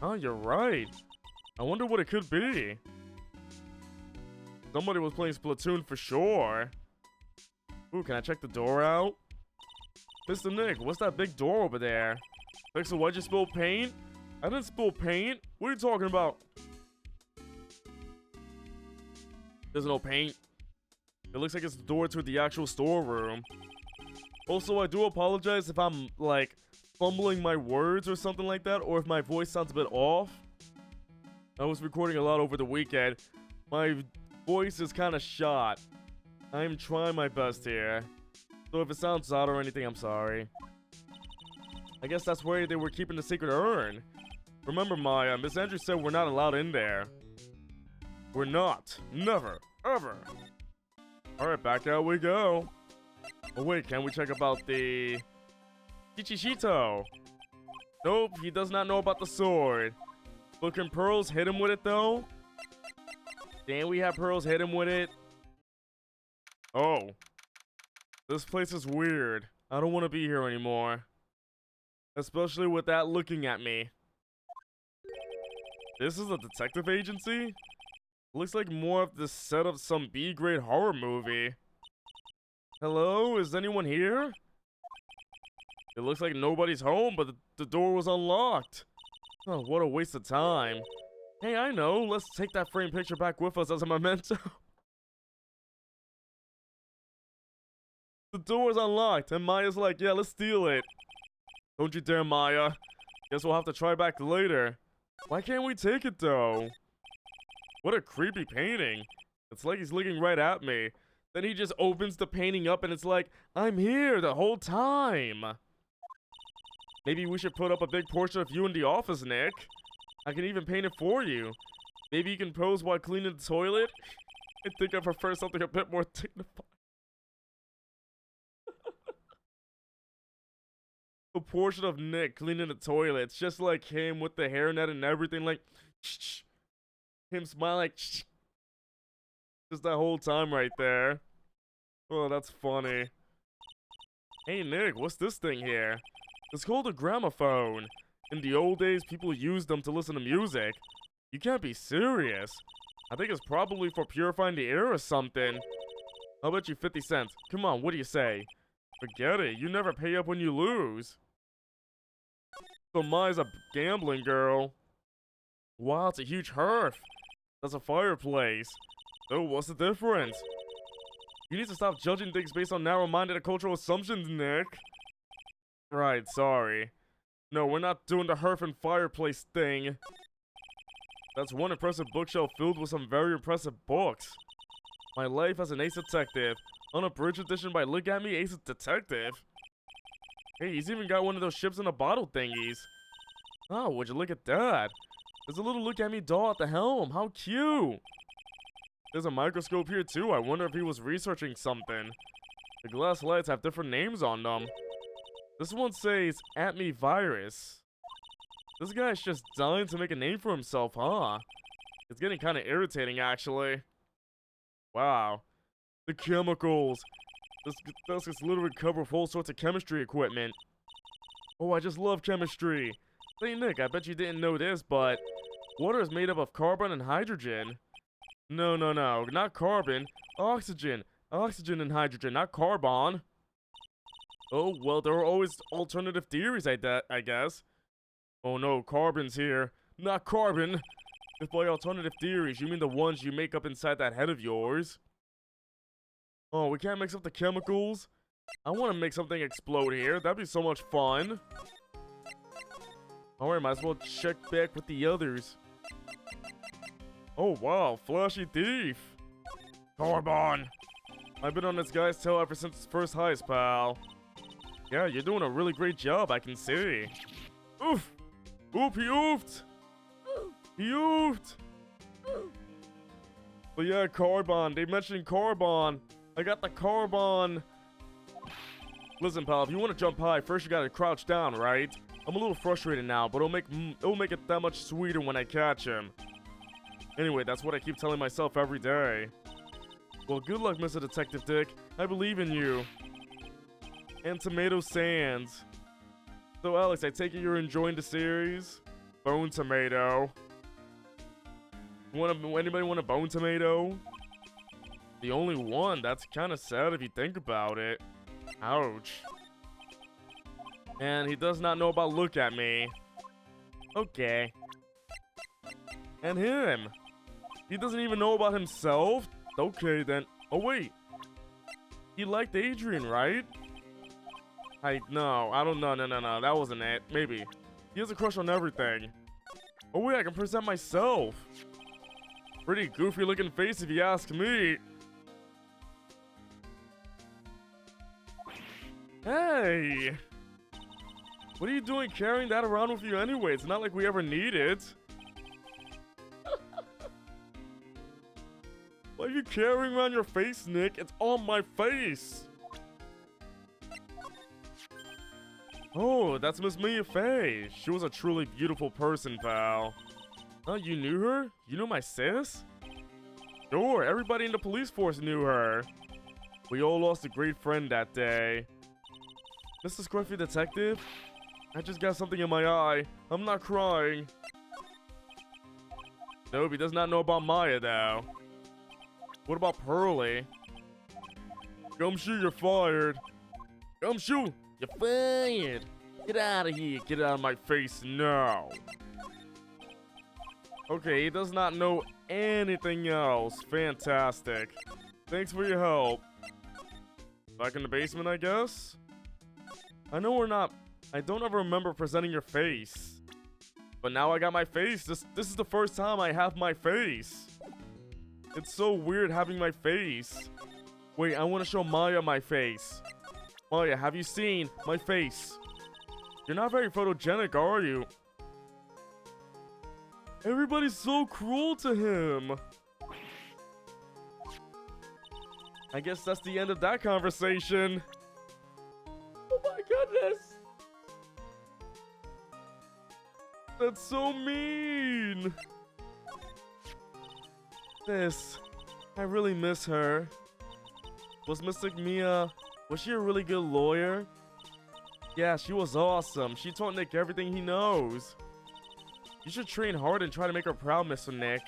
Oh, you're right. I wonder what it could be. Somebody was playing Splatoon for sure. Ooh, can I check the door out? Mr. Nick, what's that big door over there? Pixel, why'd you spill paint? I didn't spill paint. What are you talking about? There's no paint. It looks like it's the door to the actual storeroom. Also, I do apologize if I'm, like, fumbling my words or something like that, or if my voice sounds a bit off. I was recording a lot over the weekend. My voice is kind of shot. I'm trying my best here. So if it sounds odd or anything, I'm sorry. I guess that's where they were keeping the secret urn. Remember, Maya, Miss Andrews said we're not allowed in there. We're not. Never. Ever. Alright, back out we go. Oh wait, can we check about the Chichishito? Nope, he does not know about the sword. But can Pearls hit him with it though? Can we have Pearls hit him with it? Oh. This place is weird. I don't want to be here anymore. Especially with that looking at me. This is a detective agency? Looks like more of the set of some B-grade horror movie. Hello? Is anyone here? It looks like nobody's home, but the door was unlocked. Oh, what a waste of time. Hey, I know. Let's take that framed picture back with us as a memento. The door's unlocked, and Maya's like, yeah, let's steal it. Don't you dare, Maya. Guess we'll have to try back later. Why can't we take it, though? What a creepy painting. It's like he's looking right at me. Then he just opens the painting up and it's like, I'm here the whole time. Maybe we should put up a big portrait of you in the office, Nick. I can even paint it for you. Maybe you can pose while cleaning the toilet? I think I prefer something a bit more dignified. A portrait of Nick cleaning the toilet. It's just like him with the hairnet and everything, like him smiling like just that whole time right there. Oh, that's funny. Hey Nick, what's this thing here? It's called a gramophone. In the old days, people used them to listen to music. You can't be serious. I think it's probably for purifying the air or something. I'll bet you 50 cents. Come on, what do you say? Forget it, you never pay up when you lose. So Maya's a gambling girl. Wow, it's a huge hearth. That's a fireplace. So what's the difference? You need to stop judging things based on narrow-minded cultural assumptions, Nick. Right, sorry. No, we're not doing the hearth and fireplace thing. That's one impressive bookshelf filled with some very impressive books. My Life as an Ace Detective. Unabridged edition by Look at Me, Ace Detective. Hey, he's even got one of those ships in a bottle thingies. Oh, would you look at that? There's a little Look at Me doll at the helm. How cute. There's a microscope here too. I wonder if he was researching something. The glass lights have different names on them. This one says At Me Virus. This guy's just dying to make a name for himself, huh? It's getting kind of irritating, actually. Wow. The chemicals. This desk is literally covered with all sorts of chemistry equipment. Oh, I just love chemistry. Hey, Nick, I bet you didn't know this, but water is made up of carbon and hydrogen. No, not carbon. Oxygen. Oxygen and hydrogen, not carbon. Oh, well, there are always alternative theories, I guess. Oh no, carbon's here. Not carbon! If by alternative theories, you mean the ones you make up inside that head of yours. Oh, we can't mix up the chemicals? I want to make something explode here. That'd be so much fun. Alright, might as well check back with the others. Oh wow, flashy thief! Carbon! I've been on this guy's tail ever since his first heist, pal. Yeah, you're doing a really great job, I can see. Oof! Oop, he oofed! He oofed! But yeah, carbon. They mentioned carbon. I got the carbon. Listen, pal, if you want to jump high, first you gotta crouch down, right? I'm a little frustrated now, but it'll make it that much sweeter when I catch him. Anyway, that's what I keep telling myself every day. Well, good luck, Mr. Detective Dick. I believe in you. And Tomato Sands. So, Alex, I take it you're enjoying the series? Bone Tomato. Anybody want a Bone Tomato? The only one? That's kind of sad if you think about it. Ouch. And he does not know about Look at Me. Okay. And him. He doesn't even know about himself? Okay, then. Oh, wait. He liked Adrian, right? No, I don't know. No. That wasn't it. Maybe. He has a crush on everything. Oh, wait, I can present myself. Pretty goofy looking face if you ask me. Hey! What are you doing carrying that around with you anyway? It's not like we ever need it. Why are you carrying around your face, Nick? It's on my face. Oh, that's Miss Mia Fey. She was a truly beautiful person, pal. Oh, you knew her? You knew my sis? Sure, everybody in the police force knew her. We all lost a great friend that day. Mr. Scruffy Detective? I just got something in my eye. I'm not crying. Nope, he does not know about Maya, though. What about Pearly? Gumshoe, you're fired. Gumshoe, you're fired. Get out of here. Get out of my face now. Okay, he does not know anything else. Fantastic. Thanks for your help. Back in the basement, I guess? I know we're not... I don't ever remember presenting your face. But now I got my face. This is the first time I have my face. It's so weird having my face. Wait, I want to show Maya my face. Maya, have you seen my face? You're not very photogenic, are you? Everybody's so cruel to him. I guess that's the end of that conversation. Oh my goodness. That's so mean. I really miss her. Was Mystic Mia, was she a really good lawyer? Yeah, she was awesome. She taught Nick everything he knows. You should train hard and try to make her proud, Mr. Nick.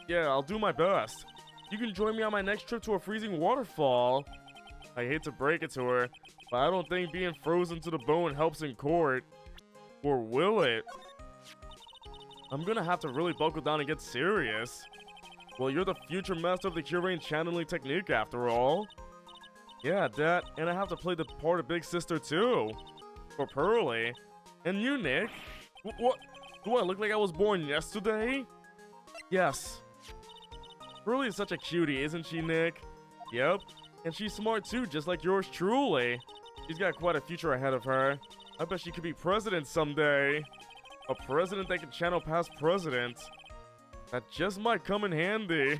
Yeah, I'll do my best. You can join me on my next trip to a freezing waterfall. I hate to break it to her, but I don't think being frozen to the bone helps in court. Or will it? I'm gonna have to really buckle down and get serious. Well, you're the future master of the Curane channeling technique after all. Yeah, that, and I have to play the part of Big Sister too. For Pearly. And you, Nick. What? Do I look like I was born yesterday? Yes. Pearly is such a cutie, isn't she, Nick? Yep. And she's smart too, just like yours truly. She's got quite a future ahead of her. I bet she could be president someday. A president that can channel past presidents. That just might come in handy.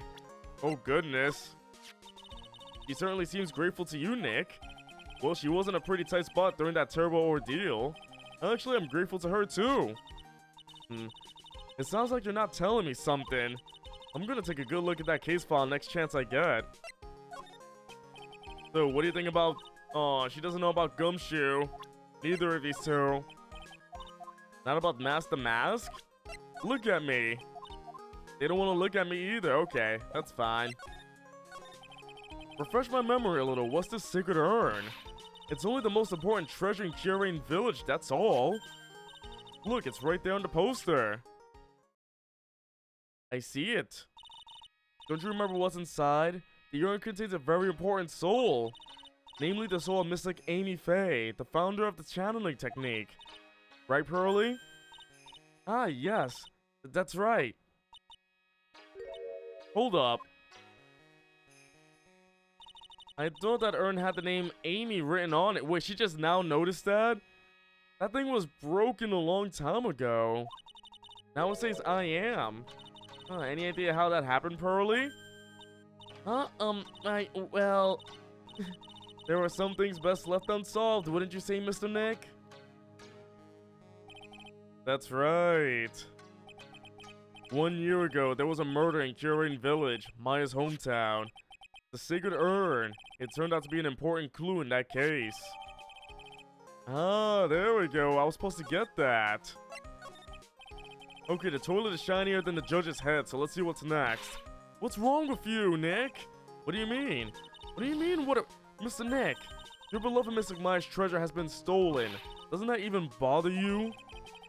Oh goodness. She certainly seems grateful to you, Nick. Well, she was in a pretty tight spot during that terrible ordeal. Actually, I'm grateful to her too. It sounds like you're not telling me something. I'm gonna take a good look at that case file next chance I get. So, what do you think about... Oh, she doesn't know about Gumshoe. Neither of these two. Not about Mask the Mask? Look at me. They don't want to look at me either. Okay, that's fine. Refresh my memory a little. What's this secret urn? It's only the most important treasure in Kyurain Village, that's all. Look, it's right there on the poster. I see it. Don't you remember what's inside? The urn contains a very important soul. Namely the soul of Mystic Amy Faye, the founder of the channeling technique. Right, Pearly? Ah, yes. That's right. Hold up. I thought that urn had the name Amy written on it. Wait, she just now noticed that? That thing was broken a long time ago. Now it says I am. Any idea how that happened, Pearly? Well... There were some things best left unsolved, wouldn't you say, Mr. Nick? That's right. 1 year ago, there was a murder in Kyurain Village, Maya's hometown. The sacred urn. It turned out to be an important clue in that case. Ah, there we go. I was supposed to get that. Okay, the toilet is shinier than the judge's head, so let's see what's next. What's wrong with you, Nick? What do you mean? What do you mean, Mr. Nick, your beloved Mystic Maya's treasure has been stolen. Doesn't that even bother you?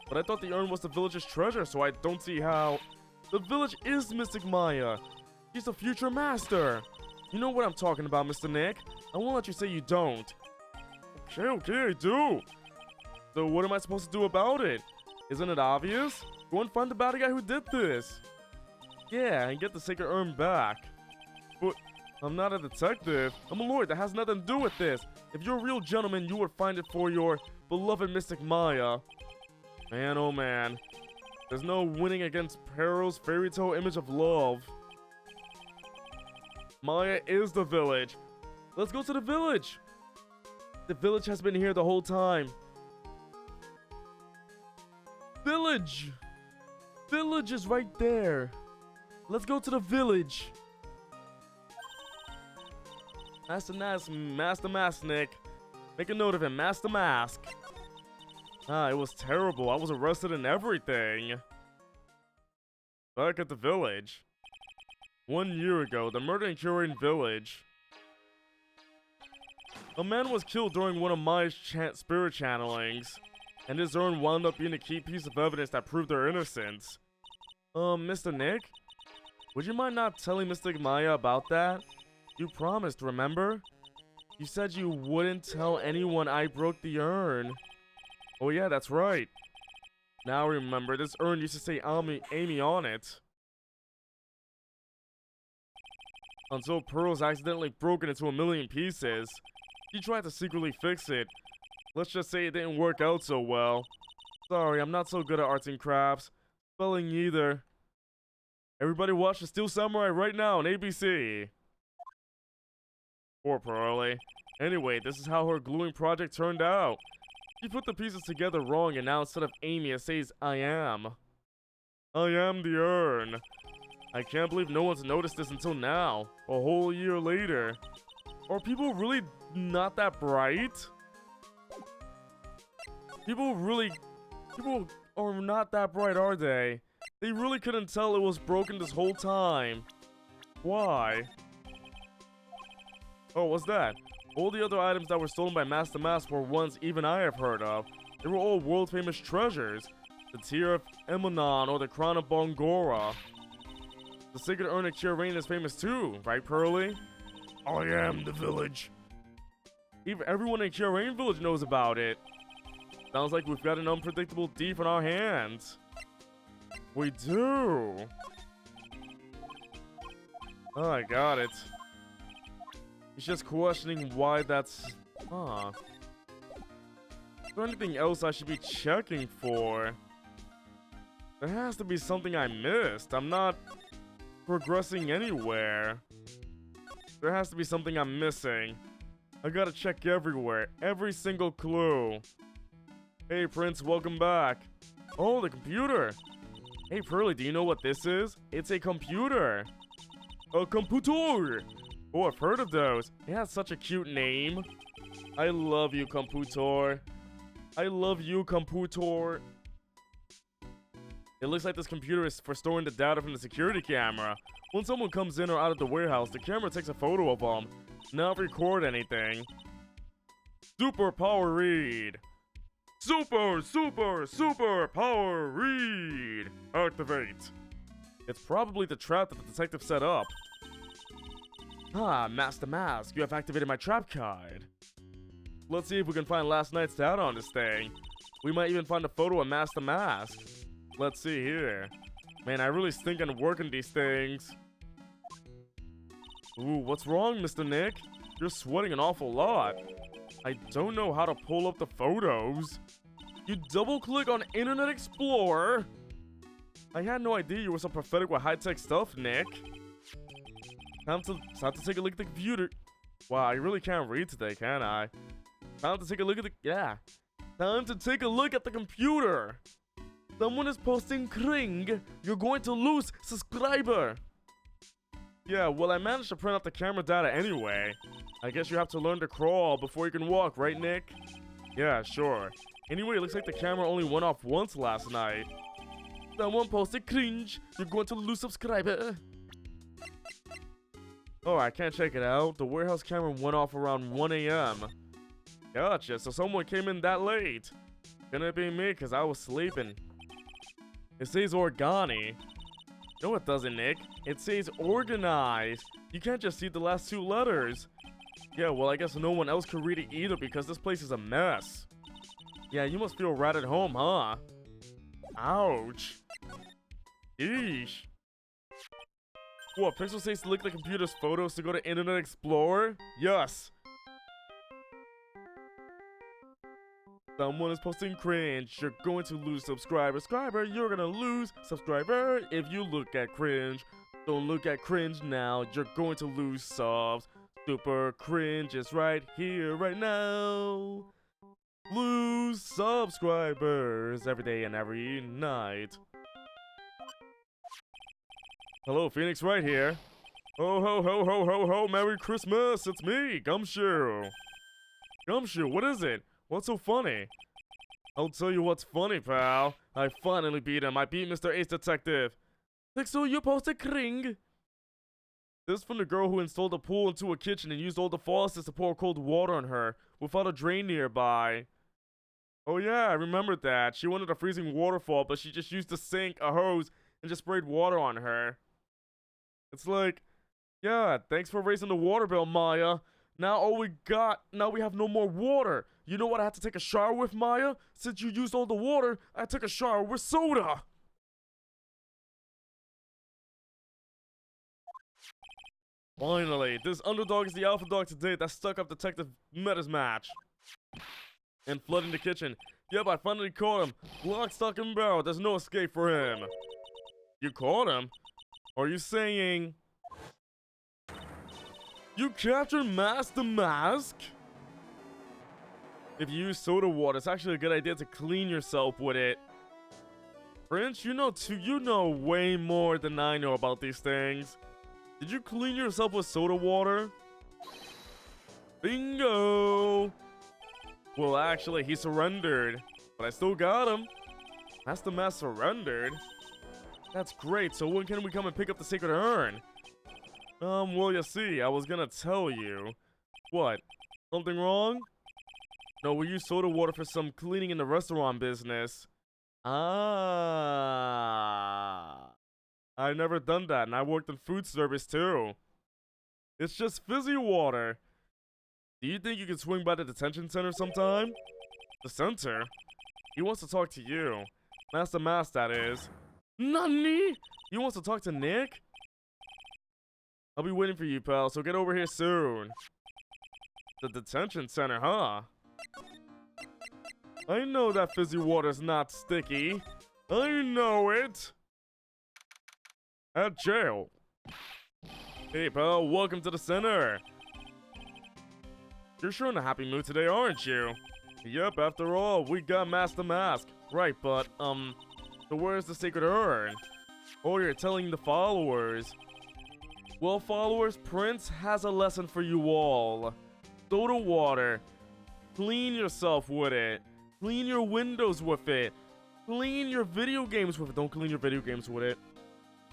But I thought the urn was the village's treasure, so I don't see how... The village is Mystic Maya. She's the future master. You know what I'm talking about, Mr. Nick. I won't let you say you don't. Okay, I do. So what am I supposed to do about it? Isn't it obvious? Go and find the bad guy who did this. Yeah, and get the sacred urn back. But... I'm not a detective. I'm a lawyer. That has nothing to do with this. If you're a real gentleman, you would find it for your beloved Mystic Maya. Man, oh man. There's no winning against Pearl's fairy tale image of love. Maya is the village. Let's go to the village. The village has been here the whole time. Village! Village is right there. Let's go to the village. Master Mask, Nick. Make a note of him, Master Mask. Ah, it was terrible. I was arrested and everything. Back at the village. 1 year ago, the murder in Kyurain Village. A man was killed during one of Maya's spirit channelings, and his urn wound up being a key piece of evidence that proved their innocence. Mr. Nick? Would you mind not telling Mystic Maya about that? You promised, remember? You said you wouldn't tell anyone I broke the urn. Oh yeah, that's right. Now remember, this urn used to say Amy on it. Until Pearl's accidentally broken into a million pieces. She tried to secretly fix it. Let's just say it didn't work out so well. Sorry, I'm not so good at arts and crafts. Spelling either. Everybody watch the Steel Samurai right now on ABC. Poor Pearly. Anyway, this is how her gluing project turned out. She put the pieces together wrong, and now instead of Amy, it says I am. I am the urn. I can't believe no one's noticed this until now, a whole year later. Are people really not that bright? People are not that bright, are they? They really couldn't tell it was broken this whole time. Why? Oh, what's that? All the other items that were stolen by Master Mask were ones even I have heard of. They were all world-famous treasures. The Tear of Emonon or the Crown of Bongora. The Sacred Urn of Kyurain is famous too, right, Pearly? I am the village. Even everyone in Kyurain Village knows about it. Sounds like we've got an unpredictable thief on our hands. We do. Oh, I got it. He's just questioning why that's... Huh. Is there anything else I should be checking for? There has to be something I missed. I'm not progressing anywhere. There has to be something I'm missing. I gotta check everywhere. Every single clue. Hey, Prince, welcome back. Oh, the computer. Hey, Pearly, do you know what this is? It's a computer. A computer. Oh, I've heard of those. It has such a cute name. I love you, computer. I love you, computer. It looks like this computer is for storing the data from the security camera. When someone comes in or out of the warehouse, the camera takes a photo of them. Not record anything. Super power read. Super power read. Activate. It's probably the trap that the detective set up. Ah, Master Mask, you have activated my trap card. Let's see if we can find last night's data on this thing. We might even find a photo of Master Mask. Let's see here. Man, I really stink on working these things. Ooh, what's wrong, Mr. Nick? You're sweating an awful lot. I don't know how to pull up the photos. You double-click on Internet Explorer? I had no idea you were so prophetic with high-tech stuff, Nick. Time to take a look at the computer. Wow, I really can't read today, can I? Time to take a look at Time to take a look at the computer. Someone is posting cring. You're going to lose subscriber. Yeah, well, I managed to print out the camera data anyway. I guess you have to learn to crawl before you can walk, right, Nick? Yeah, sure. Anyway, it looks like the camera only went off once last night. Someone posted cringe. You're going to lose subscriber. Oh, I can't check it out. The warehouse camera went off around 1 a.m. Gotcha, so someone came in that late. Gonna be me, because I was sleeping. It says organi. No, it doesn't, Nick. It says organized. You can't just see the last 2 letters. Yeah, well, I guess no one else could read it either because this place is a mess. Yeah, you must feel right at home, huh? Ouch. Eesh. What, Pixel says to look at the computer's photos to go to Internet Explorer? Yes. Someone is posting cringe. You're going to lose subscriber. You're gonna lose subscriber if you look at cringe. Don't look at cringe now. You're going to lose subs. Super cringe is right here, right now. Lose subscribers every day and every night. Hello, Phoenix, right here. Ho ho ho ho ho ho, Merry Christmas! It's me, Gumshoe. Gumshoe, what is it? What's so funny? I'll tell you what's funny, pal. I finally beat him. I beat Mr. Ace Detective. Pixel, you posted cring. This is from the girl who installed a pool into a kitchen and used all the faucets to pour cold water on her without a drain nearby. Oh yeah, I remembered that. She wanted a freezing waterfall, but she just used a sink, a hose, and just sprayed water on her. It's like, yeah, thanks for raising the water bill, Maya. Now we have no more water. You know what I had to take a shower with, Maya? Since you used all the water, I took a shower with soda. Finally, this underdog is the alpha dog today that stuck up Detective Meta's match. And flooding the kitchen. Yep, I finally caught him. Lock, stock, and barrel. There's no escape for him. You caught him? Are you saying... You captured Master Mask? If you use soda water, it's actually a good idea to clean yourself with it. Prince, you know way more than I know about these things. Did you clean yourself with soda water? Bingo! Well, actually, he surrendered. But I still got him. Master Mask surrendered? That's great, so when can we come and pick up the sacred urn? Well, you see, I was gonna tell you. What? Something wrong? No, we use soda water for some cleaning in the restaurant business. Ah. I've never done that, and I worked in food service too. It's just fizzy water. Do you think you can swing by the detention center sometime? The center? He wants to talk to you. Master Mask, that is. Nani? He wants to talk to Nick? I'll be waiting for you, pal, so get over here soon. The detention center, huh? I know that fizzy water's not sticky. I know it. At jail. Hey, pal, welcome to the center. You're sure in a happy mood today, aren't you? Yep, after all, we got Master Mask. Right, but, so where's the sacred urn? Oh, you're telling the followers. Well, followers, Prince has a lesson for you all. Soda water. Clean yourself with it. Clean your windows with it. Clean your video games with it. Don't clean your video games with it.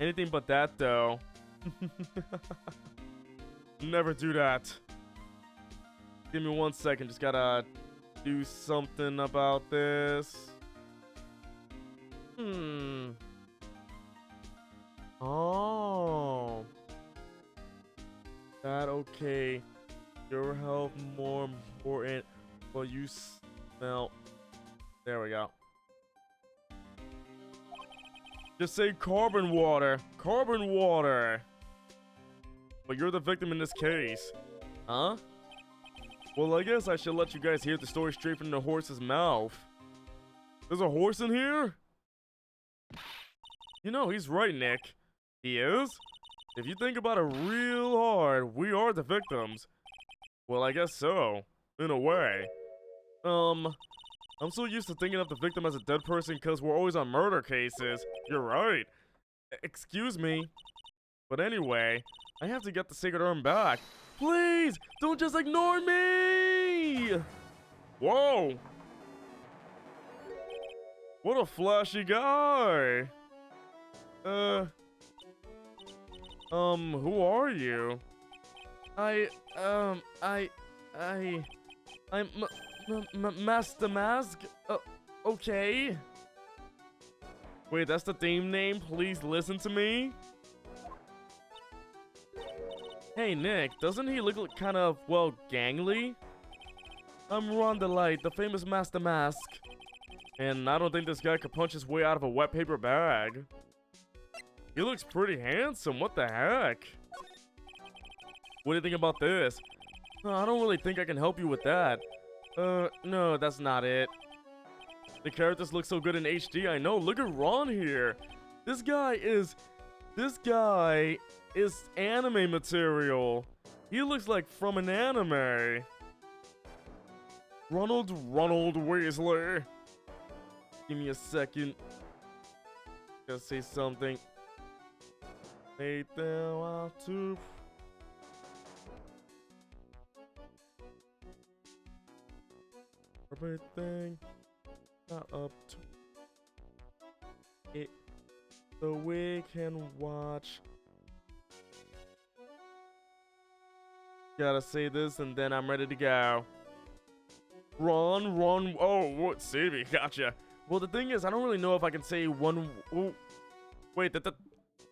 Anything but that, though. Never do that. Give me 1 second. Just gotta do something about this. Oh. That okay. Your health more important. Well, you smell. There we go. Just say carbon water. Carbon water. But you're the victim in this case. Huh? Well, I guess I should let you guys hear the story straight from the horse's mouth. There's a horse in here? You know, he's right, Nick. He is? If you think about it real hard, we are the victims. Well, I guess so. In a way. I'm so used to thinking of the victim as a dead person because we're always on murder cases. You're right. Excuse me. But anyway, I have to get the sacred urn back. Please, don't just ignore me! Whoa! What a flashy guy! Who are you? I'm Master Mask? Okay. Wait, that's the theme name? Please listen to me? Hey, Nick, doesn't he look kind of, well, gangly? I'm Ron the Light, the famous Master Mask. And I don't think this guy could punch his way out of a wet paper bag. He looks pretty handsome, what the heck? What do you think about this? I don't really think I can help you with that. No, that's not it. The characters look so good in HD, I know. Look at Ron here. This guy is anime material. He looks like from an anime. Ronald Weasley. Give me a second. Gotta say something. Nathan to everything not up to it, so we can watch. Gotta say this and then I'm ready to go. Ron. Oh, what? Savvy, gotcha. Well, the thing is, I don't really know if I can say one. Oh, wait,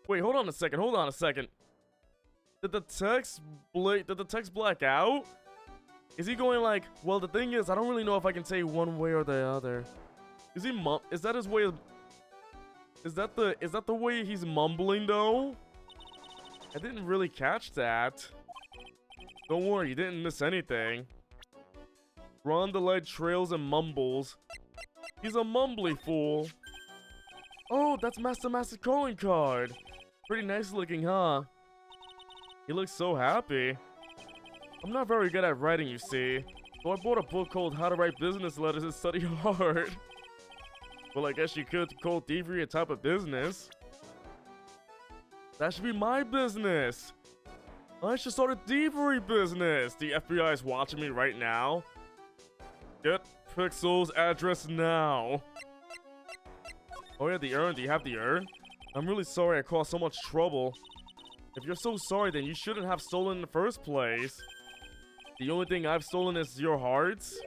wait, hold on a second. Did the text black out? Is he going like, well, the thing is, I don't really know if I can say one way or the other. Is that his way of, is that the way he's mumbling though? I didn't really catch that. Don't worry, you didn't miss anything. Ron the Light trails and mumbles. He's a mumbly fool. Oh, that's Master Master's calling card. Pretty nice looking, huh? He looks so happy. I'm not very good at writing, you see. So I bought a book called How to Write Business Letters and Study Hard. Well, I guess you could call thievery a type of business. That should be my business. I should start a thievery business. The FBI is watching me right now. Get Pixel's address now. Oh yeah, the urn. Do you have the urn? I'm really sorry I caused so much trouble. If you're so sorry, then you shouldn't have stolen in the first place. The only thing I've stolen is your hearts?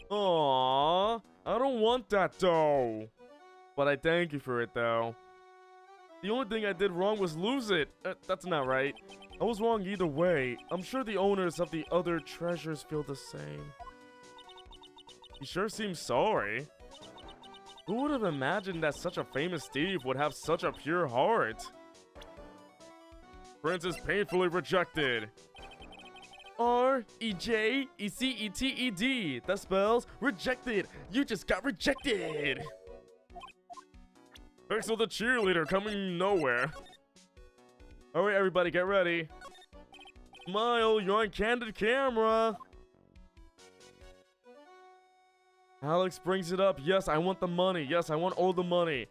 Aww, I don't want that though. But I thank you for it though. The only thing I did wrong was lose it. That's not right. I was wrong either way. I'm sure the owners of the other treasures feel the same. He sure seems sorry. Who would have imagined that such a famous thief would have such a pure heart? Prince is painfully rejected. R-E-J-E-C-E-T-E-D. That spells rejected. You just got rejected. Pixel the cheerleader coming nowhere. Alright, everybody, get ready. Smile, you're on candid camera. Alex brings it up. Yes, I want the money. Yes, I want all the money.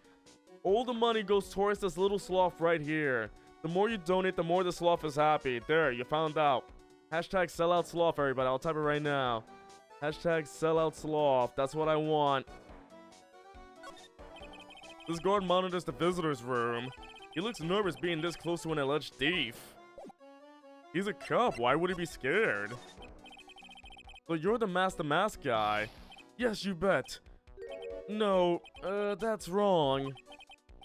All the money goes towards this little sloth right here. The more you donate, the more the sloth is happy. There, you found out. Hashtag sellout sloth, everybody. I'll type it right now. Hashtag sellout sloth. That's what I want. This guard monitors the visitor's room. He looks nervous being this close to an alleged thief. He's a cop. Why would he be scared? So you're the mask guy. Yes, you bet. No, that's wrong.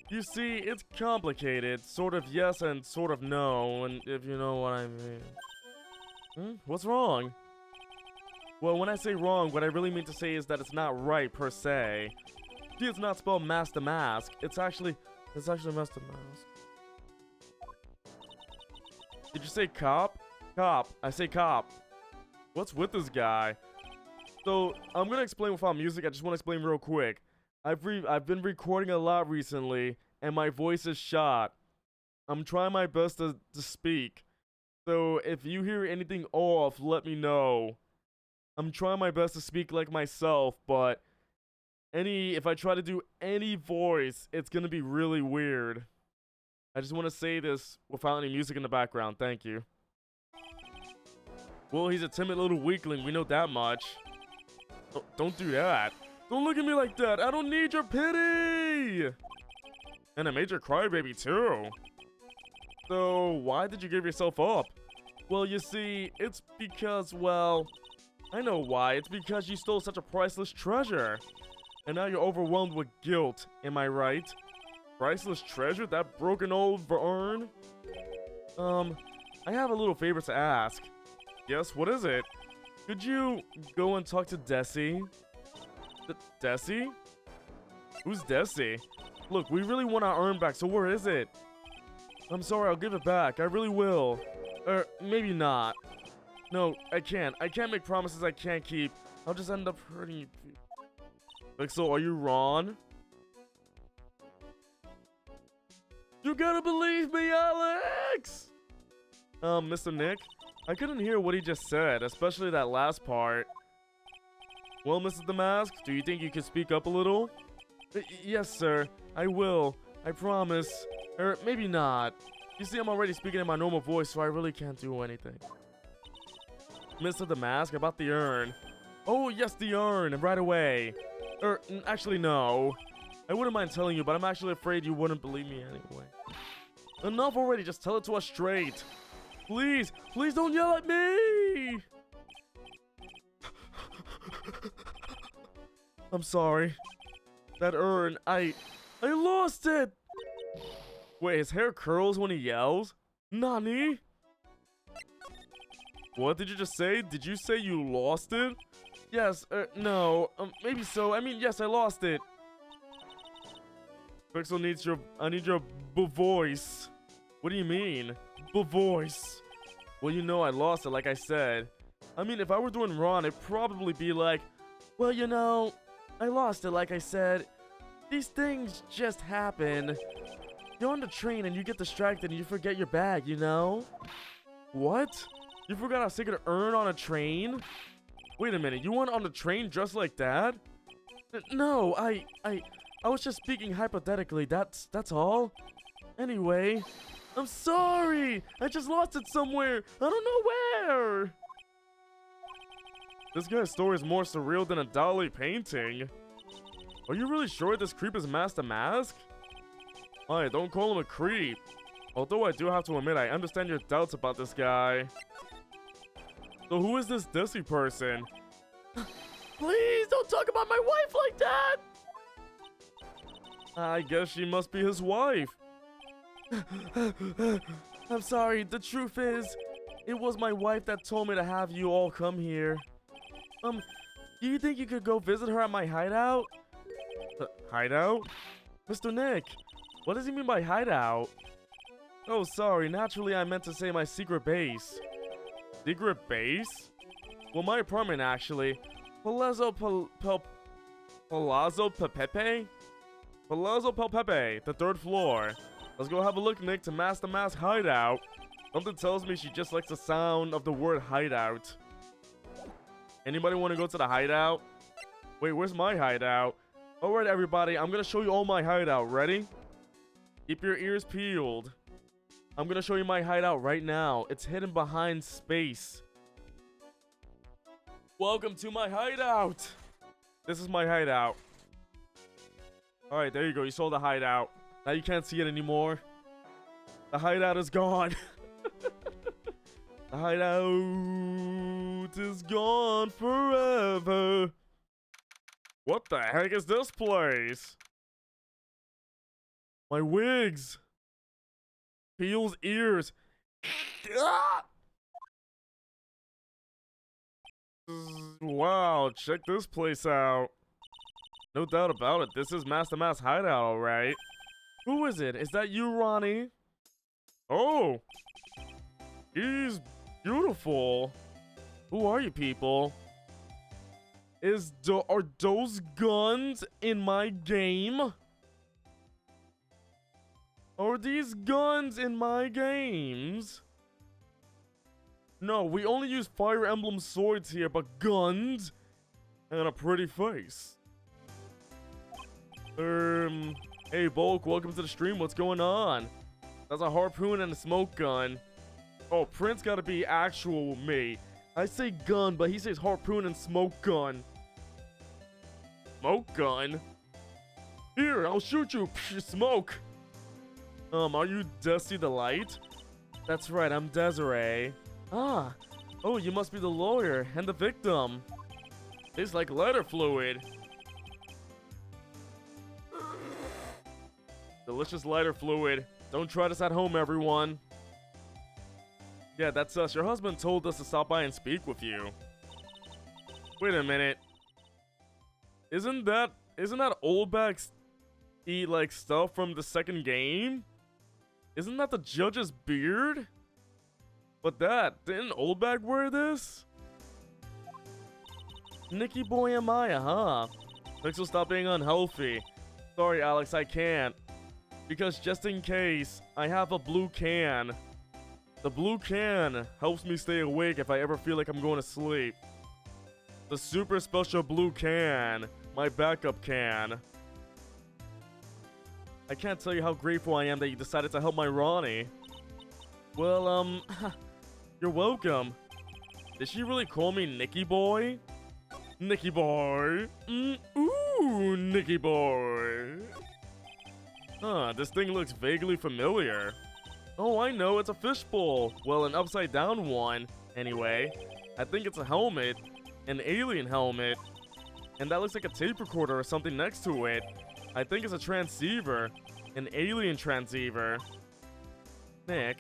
You see, it's complicated. Sort of yes and sort of no, and if you know what I mean. What's wrong? Well, when I say wrong, what I really mean to say is that it's not right, per se. See, it's not spelled mask. It's actually mask. Did you say cop? Cop. I say cop. What's with this guy? So, I'm gonna explain without music. I just want to explain real quick. I've been recording a lot recently, and my voice is shot. I'm trying my best to speak. So, if you hear anything off, let me know. I'm trying my best to speak like myself, but if I try to do any voice, it's gonna be really weird. I just want to say this without any music in the background. Thank you. Well, he's a timid little weakling. We know that much. Oh, don't do that. Don't look at me like that. I don't need your pity. And a major crybaby too. So, why did you give yourself up? Well, you see, it's because, well, I know why. It's because you stole such a priceless treasure. And now you're overwhelmed with guilt. Am I right? Priceless treasure? That broken old urn? I have a little favor to ask. Yes, what is it? Could you go and talk to Desi? Desi? Who's Desi? Look, we really want our urn back, so where is it? I'm sorry, I'll give it back. I really will. Maybe not. No, I can't. I can't make promises I can't keep. I'll just end up hurting you. Pixel, are you Ron? You gotta believe me, Alex! Mr. Nick? I couldn't hear what he just said, especially that last part. Well, Mrs. Damask, do you think you could speak up a little? Yes, sir. I will. I promise. Maybe not. You see, I'm already speaking in my normal voice, so I really can't do anything. Mr. Damask, about the urn. Oh, yes, the urn, right away. Actually, no. I wouldn't mind telling you, but I'm actually afraid you wouldn't believe me anyway. Enough already, just tell it to us straight. Please, please don't yell at me! I'm sorry. That urn, I lost it! Wait, his hair curls when he yells? Nani? What did you just say? Did you say you lost it? Yes, no, maybe so. I mean, yes, I lost it. Pixel needs I need your voice. What do you mean? Voice. Well, you know I lost it, like I said. I mean, if I were doing Ron, it'd probably be like, well, you know, I lost it, like I said. These things just happen. You're on the train and you get distracted and you forget your bag, you know? What? You forgot how to take an urn on a train? Wait a minute, you went on the train dressed like that? No, I was just speaking hypothetically, that's all. Anyway, I'm sorry! I just lost it somewhere! I don't know where! This guy's story is more surreal than a Dali painting. Are you really sure this creep is Master Mask? Alright, don't call him a creep. Although I do have to admit, I understand your doubts about this guy. So who is this Desi person? Please don't talk about my wife like that! I guess she must be his wife. I'm sorry, the truth is, it was my wife that told me to have you all come here. Do you think you could go visit her at my hideout? Hideout? Mr. Nick, what does he mean by hideout? Oh, sorry. Naturally, I meant to say my secret base. Secret base? Well, my apartment, actually. Palazzo Pepepe? Palazzo Pepepe, the 3rd floor. Let's go have a look, Nick, to Master Mask hideout. Something tells me she just likes the sound of the word hideout. Anybody want to go to the hideout? Wait, where's my hideout? Alright, everybody, I'm gonna show you all my hideout. Ready? Keep your ears peeled. I'm gonna show you my hideout right now. It's hidden behind space. Welcome to my hideout. This is my hideout. Alright, there you go. You saw the hideout. Now you can't see it anymore. The hideout is gone. The hideout is gone forever. What the heck is this place? My wigs. Peel's ears. Wow, check this place out. No doubt about it, this is Master Mask's hideout, alright. Who is it? Is that you, Ronnie? Oh! He's beautiful. Who are you people? Are those guns in my game? Are these guns in my games? No, we only use Fire Emblem swords here, but guns and a pretty face. Hey Bulk, welcome to the stream. What's going on? That's a harpoon and a smoke gun. Oh, Prince gotta be actual me. I say gun, but he says harpoon and smoke gun. Smoke gun? Here, I'll shoot you. Psh, smoke. Are you Dusty the Light? That's right, I'm Desiree. Ah, oh, you must be the lawyer and the victim. Tastes like lighter fluid. Delicious lighter fluid. Don't try this at home, everyone. Yeah, that's us. Your husband told us to stop by and speak with you. Wait a minute. Isn't that old bag eat like stuff from the second game? Isn't that the judge's beard? But didn't old bag wear this? Nicky boy and Maya, huh? Pixel, stop being unhealthy. Sorry, Alex, I can't. Because just in case, I have a blue can. The blue can helps me stay awake if I ever feel like I'm going to sleep. The super special blue can. My backup can. I can't tell you how grateful I am that you decided to help my Ronnie. Well, you're welcome. Did she really call me Nicky boy? Nicky boy. Ooh, Nicky boy. Huh, this thing looks vaguely familiar. Oh, I know, it's a fishbowl. Well, an upside down one. Anyway, I think it's a helmet. An alien helmet. And that looks like a tape recorder or something next to it. I think it's a transceiver. An alien transceiver. Nick,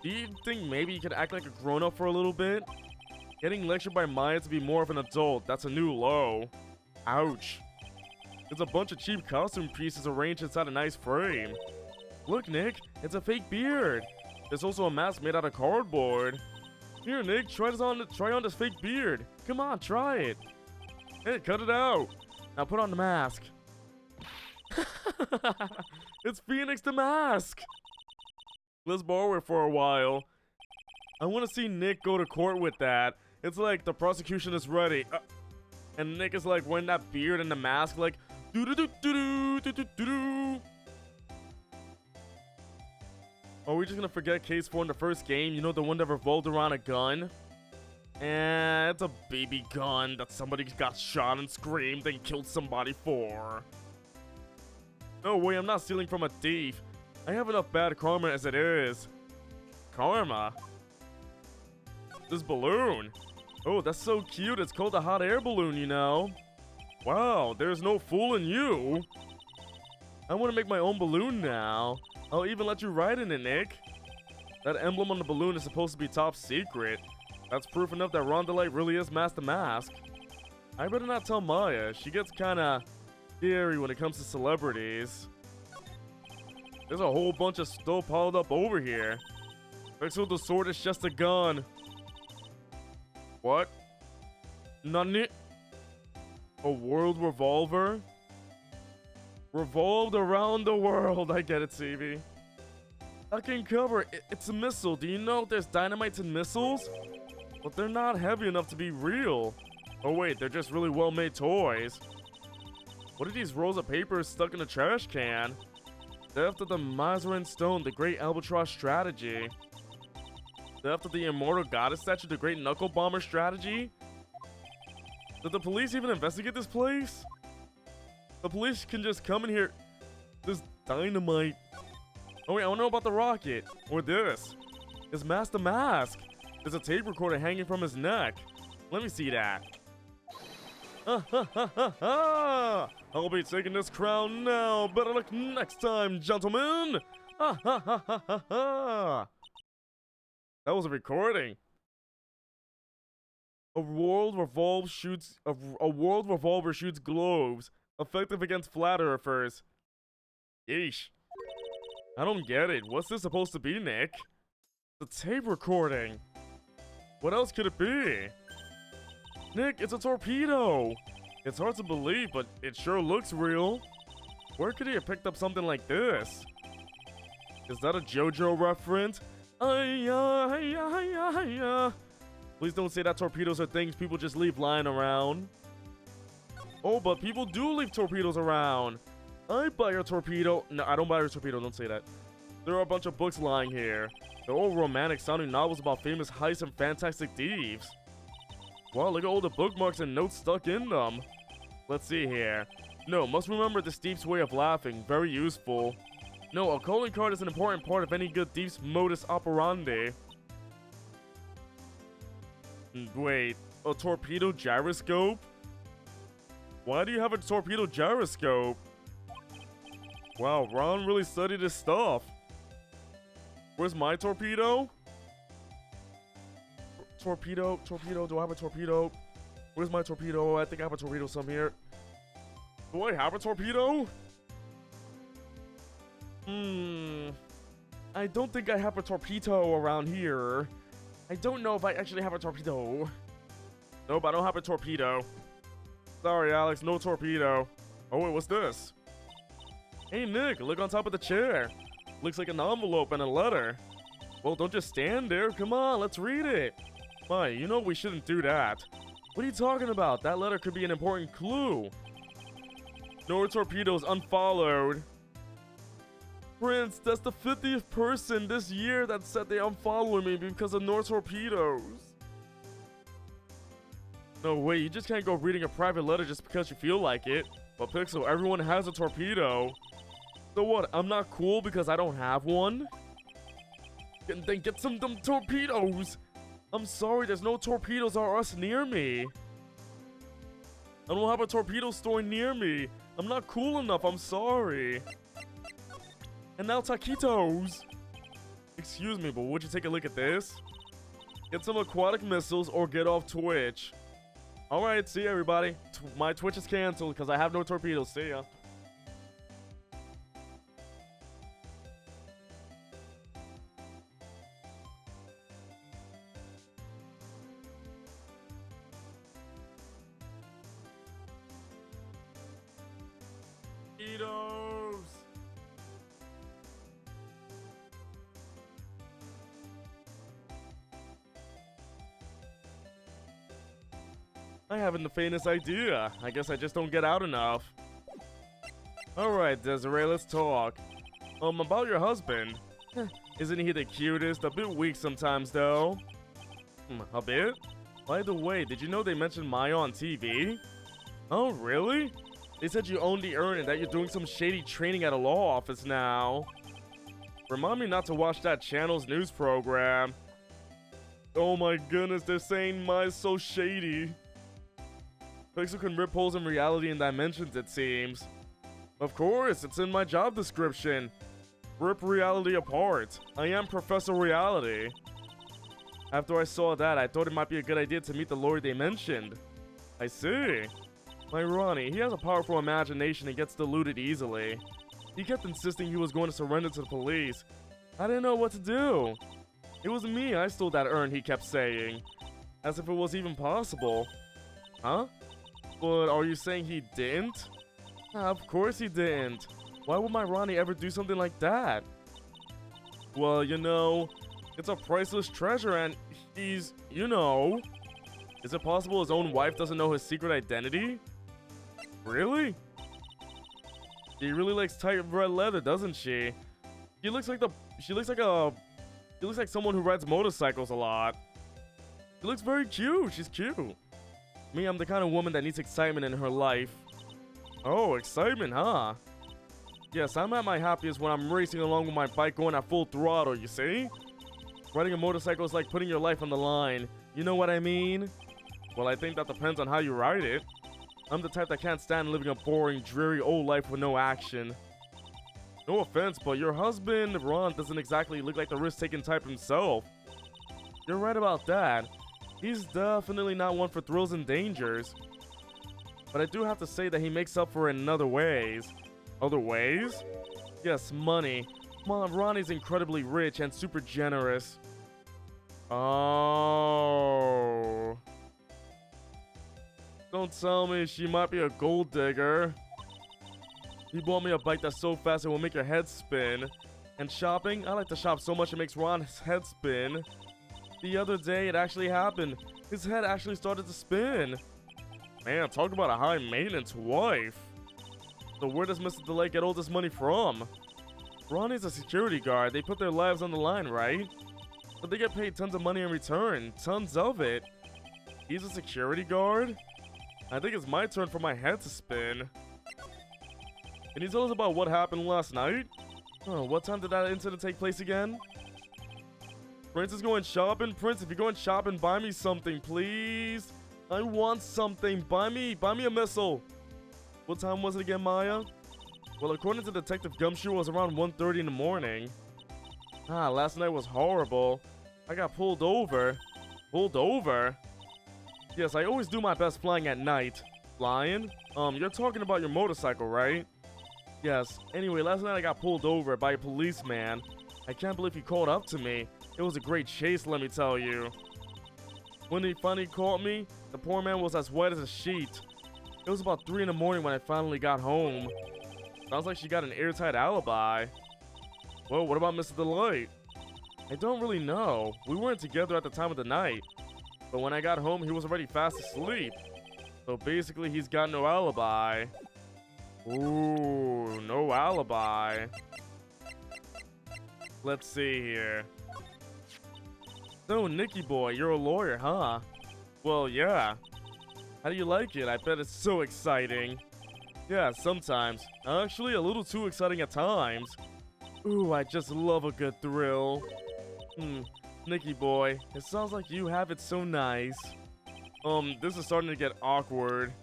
do you think maybe you could act like a grown-up for a little bit? Getting lectured by Maya to be more of an adult, that's a new low. Ouch. It's a bunch of cheap costume pieces arranged inside a nice frame. Look, Nick, it's a fake beard. There's also a mask made out of cardboard. Here, Nick, try on this fake beard. Come on, try it. Hey, cut it out. Now put on the mask. It's Phoenix the Mask. Let's borrow it for a while. I want to see Nick go to court with that. It's like the prosecution is ready. And Nick is like wearing that beard and the mask like doo doo doo doo doo doo doo doo. Are we just gonna forget case 4 in the first game? You know, the one that revolved around a gun? It's a baby gun that somebody got shot and screamed and killed somebody for. No way, I'm not stealing from a thief. I have enough bad karma as it is. Karma? This balloon. Oh, that's so cute. It's called a hot air balloon, you know. Wow, there's no fooling you. I want to make my own balloon now. I'll even let you ride in it, Nick. That emblem on the balloon is supposed to be top secret. That's proof enough that Rondelight really is Master Mask. I better not tell Maya. She gets kinda scary when it comes to celebrities. There's a whole bunch of stuff piled up over here. Pixel, the sword is just a gun. What? Nani? A world revolver? Revolved around the world. I get it, CB. I can cover it. It's a missile. Do you know there's dynamites and missiles? But they're not heavy enough to be real. Oh wait, they're just really well-made toys. What are these rolls of paper stuck in a trash can? Theft of the Mazarin Stone, the Great Albatross Strategy. Theft of the Immortal Goddess Statue, the Great Knuckle Bomber Strategy. Did the police even investigate this place? The police can just come in here. There's dynamite. Oh wait, I don't know about the rocket. Or this. Is Mask the Mask? There's a tape recorder hanging from his neck. Let me see that. I'll be taking this crown now. Better luck next time, gentlemen. That was a recording. A world revolver shoots globes, effective against flat earthers. Yeesh. I don't get it. What's this supposed to be, Nick? The tape recording. What else could it be? Nick, it's a torpedo. It's hard to believe, but it sure looks real. Where could he have picked up something like this? Is that a JoJo reference? Please don't say that torpedoes are things people just leave lying around. Oh, but people do leave torpedoes around. I buy a torpedo. No, I don't buy a torpedo. Don't say that. There are a bunch of books lying here. They're all romantic sounding novels about famous heists and fantastic thieves. Wow, look at all the bookmarks and notes stuck in them. Let's see here. No, must remember the thief's way of laughing. Very useful. No, a calling card is an important part of any good thief's modus operandi. Wait, a torpedo gyroscope? Why do you have a torpedo gyroscope? Wow, Ron really studied his stuff. Where's my torpedo? Torpedo, do I have a torpedo? Where's my torpedo? I think I have a torpedo somewhere. Do I have a torpedo? I don't think I have a torpedo around here. I don't know if I actually have a torpedo. Nope, I don't have a torpedo. Sorry, Alex, no torpedo. Oh, wait, what's this? Hey, Nick, look on top of the chair. Looks like an envelope and a letter. Well, don't just stand there. Come on, let's read it. Why, you know we shouldn't do that. What are you talking about? That letter could be an important clue. No torpedoes unfollowed. Prince, that's the 50th person this year that said they unfollowed me because of no torpedoes. No way, you just can't go reading a private letter just because you feel like it. But Pixel, everyone has a torpedo. So what, I'm not cool because I don't have one? Then get some dumb torpedoes. I'm sorry, there's no torpedoes or us near me. I don't have a torpedo store near me. I'm not cool enough, I'm sorry. And now taquitos. Excuse me, but would you take a look at this? Get some aquatic missiles or get off Twitch. Alright, see ya, everybody. My Twitch is canceled because I have no torpedoes. See ya. Torpedoes. I haven't the faintest idea. I guess I just don't get out enough. Alright, Desiree, let's talk. About your husband. Isn't he the cutest? A bit weak sometimes, though. A bit? By the way, did you know they mentioned Maya on TV? Oh, really? They said you own the urn and that you're doing some shady training at a law office now. Remind me not to watch that channel's news program. Oh my goodness, they're saying Maya's so shady. Pixel can rip holes in reality and dimensions, it seems. Of course, it's in my job description. Rip reality apart. I am Professor Reality. After I saw that, I thought it might be a good idea to meet the lawyer they mentioned. I see. My Ronnie, he has a powerful imagination and gets deluded easily. He kept insisting he was going to surrender to the police. I didn't know what to do. It was me, I stole that urn, he kept saying. As if it was even possible. Huh? But are you saying he didn't? Of course he didn't. Why would my Ronnie ever do something like that? Well, you know, it's a priceless treasure and he's, you know. Is it possible his own wife doesn't know his secret identity? Really? She really likes tight red leather, doesn't she? She looks like someone who rides motorcycles a lot. She looks very cute. She's cute. Me, I'm the kind of woman that needs excitement in her life. Oh, excitement, huh? Yes, I'm at my happiest when I'm racing along with my bike going at full throttle, you see? Riding a motorcycle is like putting your life on the line. You know what I mean? Well, I think that depends on how you ride it. I'm the type that can't stand living a boring, dreary old life with no action. No offense, but your husband, Ron, doesn't exactly look like the risk-taking type himself. You're right about that. He's definitely not one for thrills and dangers. But I do have to say that he makes up for it in other ways. Other ways? Yes, money. Mom, Ronnie's incredibly rich and super generous. Oh. Don't tell me she might be a gold digger. He bought me a bike that's so fast it will make your head spin. And shopping? I like to shop so much it makes Ron's head spin. The other day it actually happened. His head actually started to spin. Man, talk about a high maintenance wife. So where does Mr. DeLay get all this money from? Ronnie's a security guard. They put their lives on the line, right? But they get paid tons of money in return. Tons of it. He's a security guard? I think it's my turn for my head to spin. Can you tell us about what happened last night? Oh, what time did that incident take place again? Prince is going shopping? Prince, if you're going shopping, buy me something, please. I want something. Buy me a missile. What time was it again, Maya? Well, according to Detective Gumshoe, it was around 1:30 in the morning. Last night was horrible. I got pulled over. Pulled over? Yes, I always do my best flying at night. Flying? You're talking about your motorcycle, right? Yes. Anyway, last night I got pulled over by a policeman. I can't believe he caught up to me. It was a great chase, let me tell you. When he finally caught me, the poor man was as white as a sheet. It was about 3 in the morning when I finally got home. Sounds like she got an airtight alibi. Well, what about Mr. DeLay? I don't really know. We weren't together at the time of the night. But when I got home, he was already fast asleep. So basically, he's got no alibi. Ooh, no alibi. Let's see here. So, Nicky boy, you're a lawyer, huh? Well, yeah. How do you like it? I bet it's so exciting. Yeah, sometimes. Actually, a little too exciting at times. Ooh, I just love a good thrill. Nicky boy, it sounds like you have it so nice. This is starting to get awkward.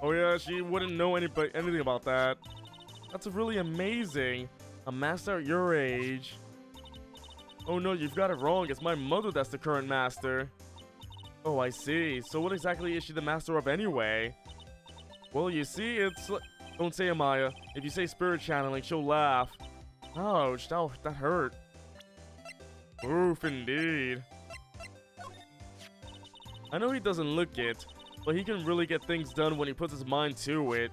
Oh yeah, she wouldn't know anything about that. That's really amazing. A master at your age. Oh no, you've got it wrong. It's my mother that's the current master. Oh, I see. So what exactly is she the master of anyway? Well, you see, it's... Don't say it, Maya. If you say spirit channeling, she'll laugh. Ouch, that hurt. Oof, indeed. I know he doesn't look it, but he can really get things done when he puts his mind to it.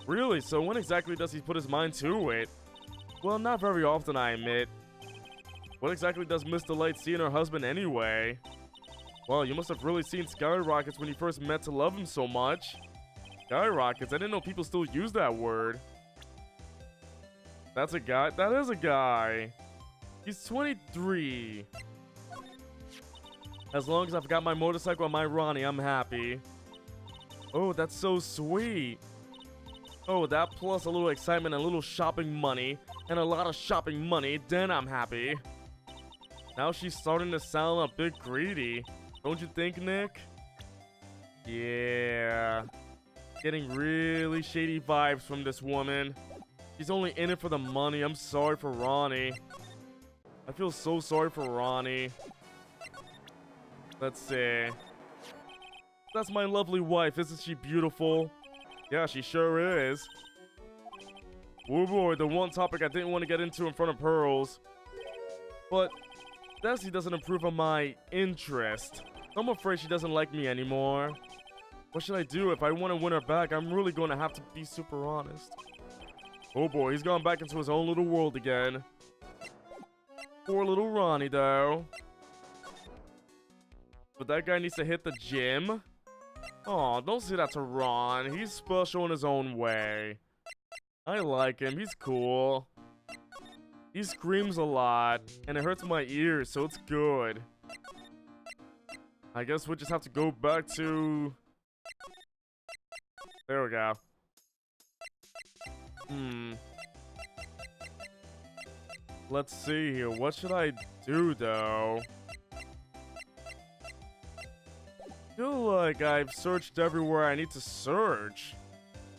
Really? So when exactly does he put his mind to it? Well, not very often, I admit. What exactly does Miss Delight see in her husband anyway? Well, you must have really seen skyrockets when you first met to love him so much. Skyrockets? I didn't know people still use that word. That's a guy? That is a guy. He's 23. As long as I've got my motorcycle and my Ronnie, I'm happy. Oh, that's so sweet. Oh, that plus a little excitement and a little shopping money. And a lot of shopping money, then I'm happy. Now she's starting to sound a bit greedy. Don't you think, Nick? Yeah. Getting really shady vibes from this woman. She's only in it for the money. I'm sorry for Ronnie. I feel so sorry for Ronnie. Let's see. That's my lovely wife. Isn't she beautiful? Yeah, she sure is. Oh boy, the one topic I didn't want to get into in front of Pearls. But Desi doesn't improve on my interest. I'm afraid she doesn't like me anymore. What should I do? If I want to win her back, I'm really going to have to be super honest. Oh boy, he's gone back into his own little world again. Poor little Ronnie, though. But that guy needs to hit the gym. Aw, don't say that to Ron. He's special in his own way. I like him. He's cool. He screams a lot, and it hurts my ears, so it's good. I guess we'll just have to go back to... There we go. Let's see here. What should I do, though? I feel like I've searched everywhere I need to search.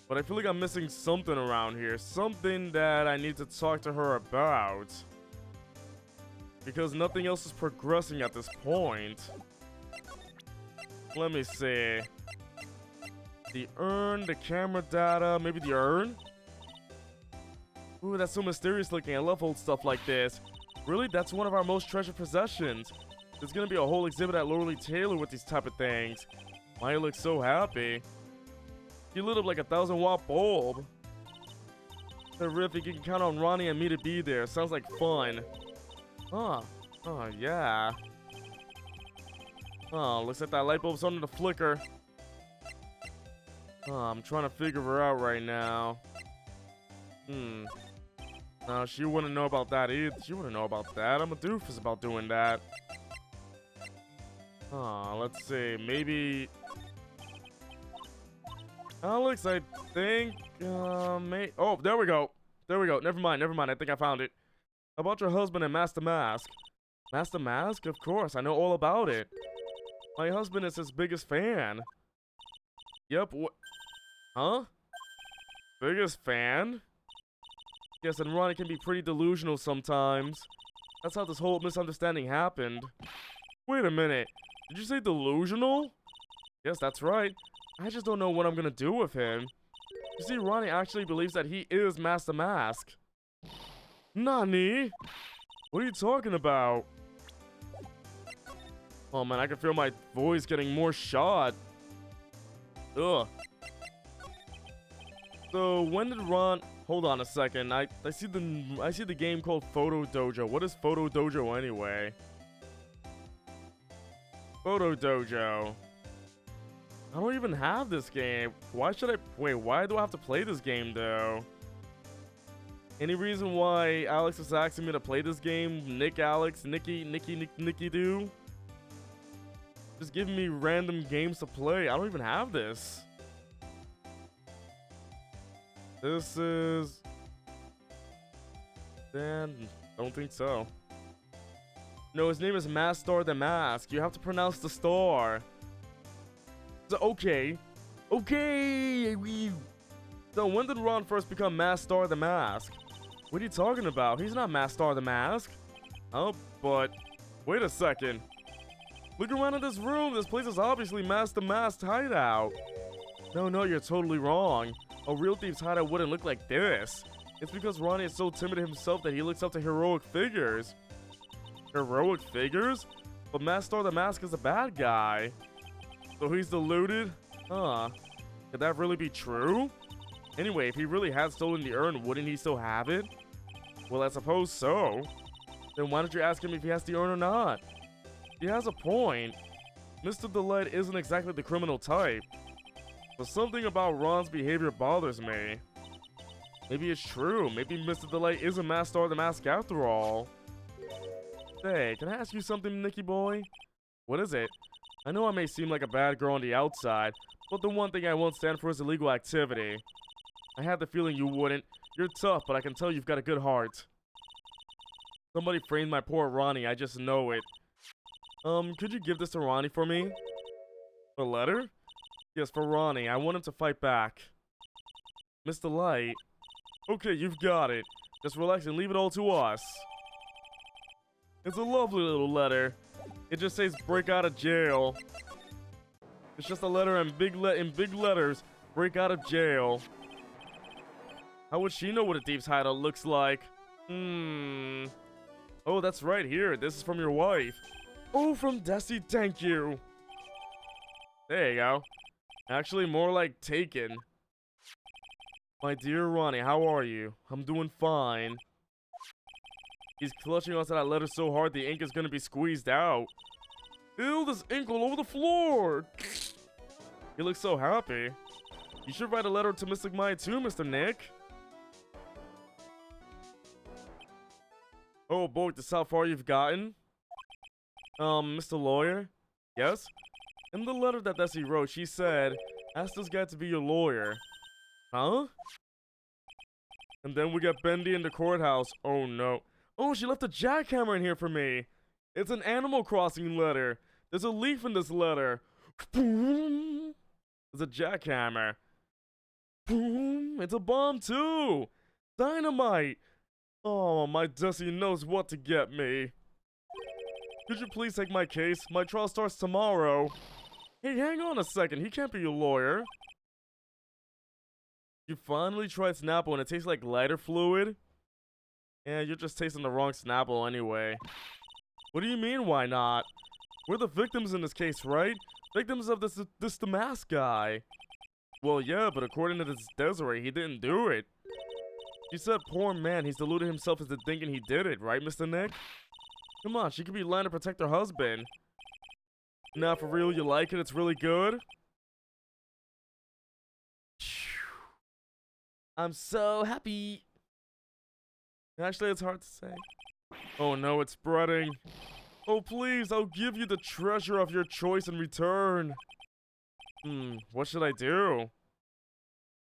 But I feel like I'm missing something around here. Something that I need to talk to her about. Because nothing else is progressing at this point. Let me see. The urn, the camera data, maybe the urn? Ooh, that's so mysterious looking. I love old stuff like this. Really? That's one of our most treasured possessions. There's gonna be a whole exhibit at Loreley Taylor with these type of things. Maya looks so happy. He lit up like a 1,000-watt bulb. Terrific. You can count on Ronnie and me to be there. Sounds like fun. Huh. Oh, yeah. Oh, looks like that light bulb's starting to flicker. Oh, I'm trying to figure her out right now. No, she wouldn't know about that either. She wouldn't know about that. I'm a doofus about doing that. Oh, let's see. Maybe... Alex, I think, oh, there we go. There we go. Never mind. I think I found it. About your husband and Master Mask. Master Mask? Of course, I know all about it. My husband is his biggest fan. Yep, huh? Biggest fan? Yes, and Ronnie can be pretty delusional sometimes. That's how this whole misunderstanding happened. Wait a minute. Did you say delusional? Yes, that's right. I just don't know what I'm gonna do with him. You see, Ronnie actually believes that he is Master Mask. Nani? What are you talking about? Oh man, I can feel my voice getting more shot. Ugh. So when did Ron... Hold on a second. I see the game called Photo Dojo. What is Photo Dojo anyway? Photo Dojo. I don't even have this game. Why should I... Wait, why do I have to play this game, though? Any reason why Alex is asking me to play this game? Nicky do? Just giving me random games to play. I don't even have this. This is... Dan... Don't think so. No, his name is Mastar the Mask. You have to pronounce the star. So, okay. Okay! So, when did Ron first become Mastar the Mask? What are you talking about? He's not Mastar the Mask. Oh, but... Wait a second. Look around in this room. This place is obviously Master Mask's hideout. No, you're totally wrong. A real thief's hideout wouldn't look like this. It's because Ronnie is so timid himself that he looks up to heroic figures. Heroic figures? But Mastar the Mask is a bad guy. So he's deluded? Huh. Could that really be true? Anyway, if he really had stolen the urn, wouldn't he still have it? Well, I suppose so. Then why don't you ask him if he has the urn or not? He has a point. Mr. Delight isn't exactly the criminal type. But something about Ron's behavior bothers me. Maybe it's true. Maybe Mr. Delight isn't Mastar the Mask after all. Hey, can I ask you something, Nicky boy? What is it? I know I may seem like a bad girl on the outside, but the one thing I won't stand for is illegal activity. I had the feeling you wouldn't. You're tough, but I can tell you've got a good heart. Somebody framed my poor Ronnie, I just know it. Could you give this to Ronnie for me? A letter? Yes, for Ronnie. I want him to fight back. Mr. Light. Okay, you've got it. Just relax and leave it all to us. It's a lovely little letter. It just says break out of jail. It's just a letter in big letters. Break out of jail. How would she know what a thief's hideout looks like? Oh, that's right here. This is from your wife. Oh, from Desi, thank you. There you go. Actually, more like taken. My dear Ronnie, how are you? I'm doing fine. He's clutching onto that letter so hard the ink is gonna be squeezed out. Ew, there's ink all over the floor. He looks so happy. You should write a letter to Mystic Maya too, Mr. Nick. Oh boy, this is how far you've gotten? Mr. Lawyer? Yes? In the letter that Desi wrote, she said, ask this guy to be your lawyer. Huh? And then we got Bendy in the courthouse. Oh no. Oh, she left a jackhammer in here for me. It's an Animal Crossing letter. There's a leaf in this letter. Boom. It's a jackhammer. Boom. It's a bomb too. Dynamite. Oh, my Desi knows what to get me. Could you please take my case? My trial starts tomorrow. Hey, hang on a second. He can't be your lawyer. You finally tried Snapple and it tastes like lighter fluid? Yeah, you're just tasting the wrong Snapple anyway. What do you mean, why not? We're the victims in this case, right? Victims of this mask guy. Well, yeah, but according to this Desiree, he didn't do it. She said, poor man, he's deluded himself into thinking he did it, right, Mr. Nick? Come on, she could be lying to protect her husband. Now, for real, you like it? It's really good? I'm so happy. Actually, it's hard to say. Oh no, it's spreading. Oh please, I'll give you the treasure of your choice in return. What should I do?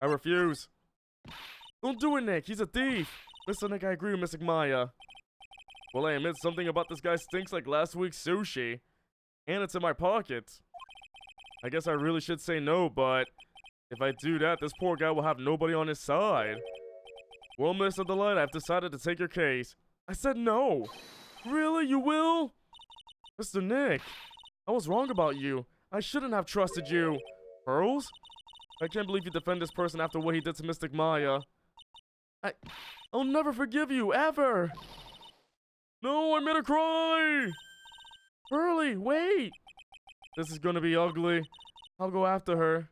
I refuse. Don't do it, Nick. He's a thief. Mr. Nick, I agree with Mystic Maya. Well, I admit something about this guy stinks like last week's sushi. And it's in my pocket. I guess I really should say no, but if I do that, this poor guy will have nobody on his side. Well, Mr. Delight, I've decided to take your case. I said no. Really? You will? Mr. Nick, I was wrong about you. I shouldn't have trusted you. Pearls? I can't believe you defend this person after what he did to Mystic Maya. I'll never forgive you, ever. No, I made her cry. Pearly, wait. This is gonna be ugly. I'll go after her.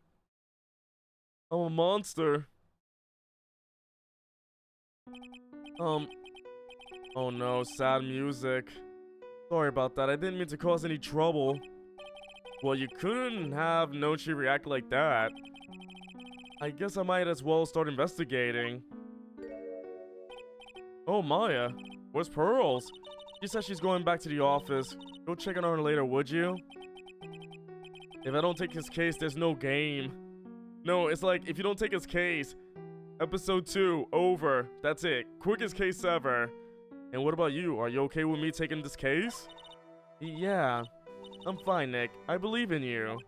I'm a monster. Oh no, sad music. Sorry about that, I didn't mean to cause any trouble. Well, you couldn't have known she'd react like that. I guess I might as well start investigating. Oh, Maya, where's Pearls? She says she's going back to the office. Go check on her later, would you? If I don't take his case, there's no game. No, it's like, if you don't take his case, episode 2, over. That's it. Quickest case ever. And what about you? Are you okay with me taking this case? Yeah. I'm fine, Nick. I believe in you.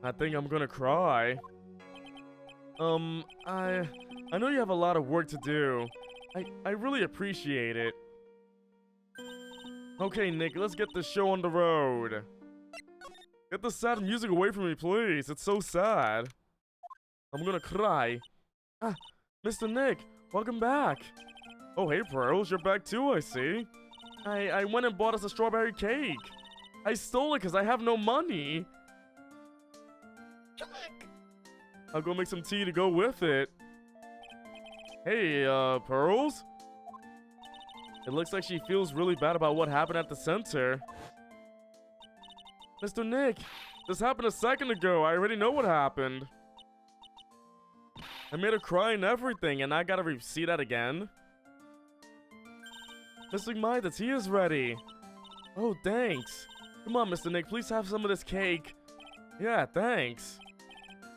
I think I'm gonna cry. I know you have a lot of work to do. I really appreciate it. Okay, Nick, let's get this show on the road. Get the sad music away from me, please. It's so sad. I'm gonna cry. Ah, Mr. Nick, welcome back. Oh, hey, Pearls, you're back too, I see. I went and bought us a strawberry cake. I stole it because I have no money. I'll go make some tea to go with it. Hey, Pearls? It looks like she feels really bad about what happened at the center. Mr. Nick, this happened a second ago. I already know what happened. I made her cry and everything, and I gotta see that again. Mr. Maya, the tea is ready. Oh, thanks. Come on, Mr. Nick, please have some of this cake. Yeah, thanks.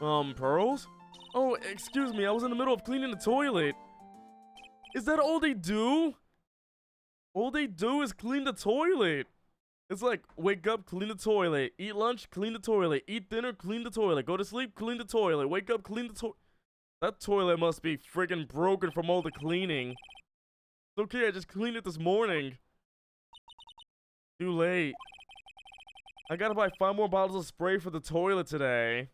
Pearls? Oh, excuse me, I was in the middle of cleaning the toilet. Is that all they do? All they do is clean the toilet. It's like, wake up, clean the toilet. Eat lunch, clean the toilet. Eat dinner, clean the toilet. Go to sleep, clean the toilet. Wake up, clean the toilet. That toilet must be freaking broken from all the cleaning. It's okay, I just cleaned it this morning. Too late. I gotta buy 5 more bottles of spray for the toilet today.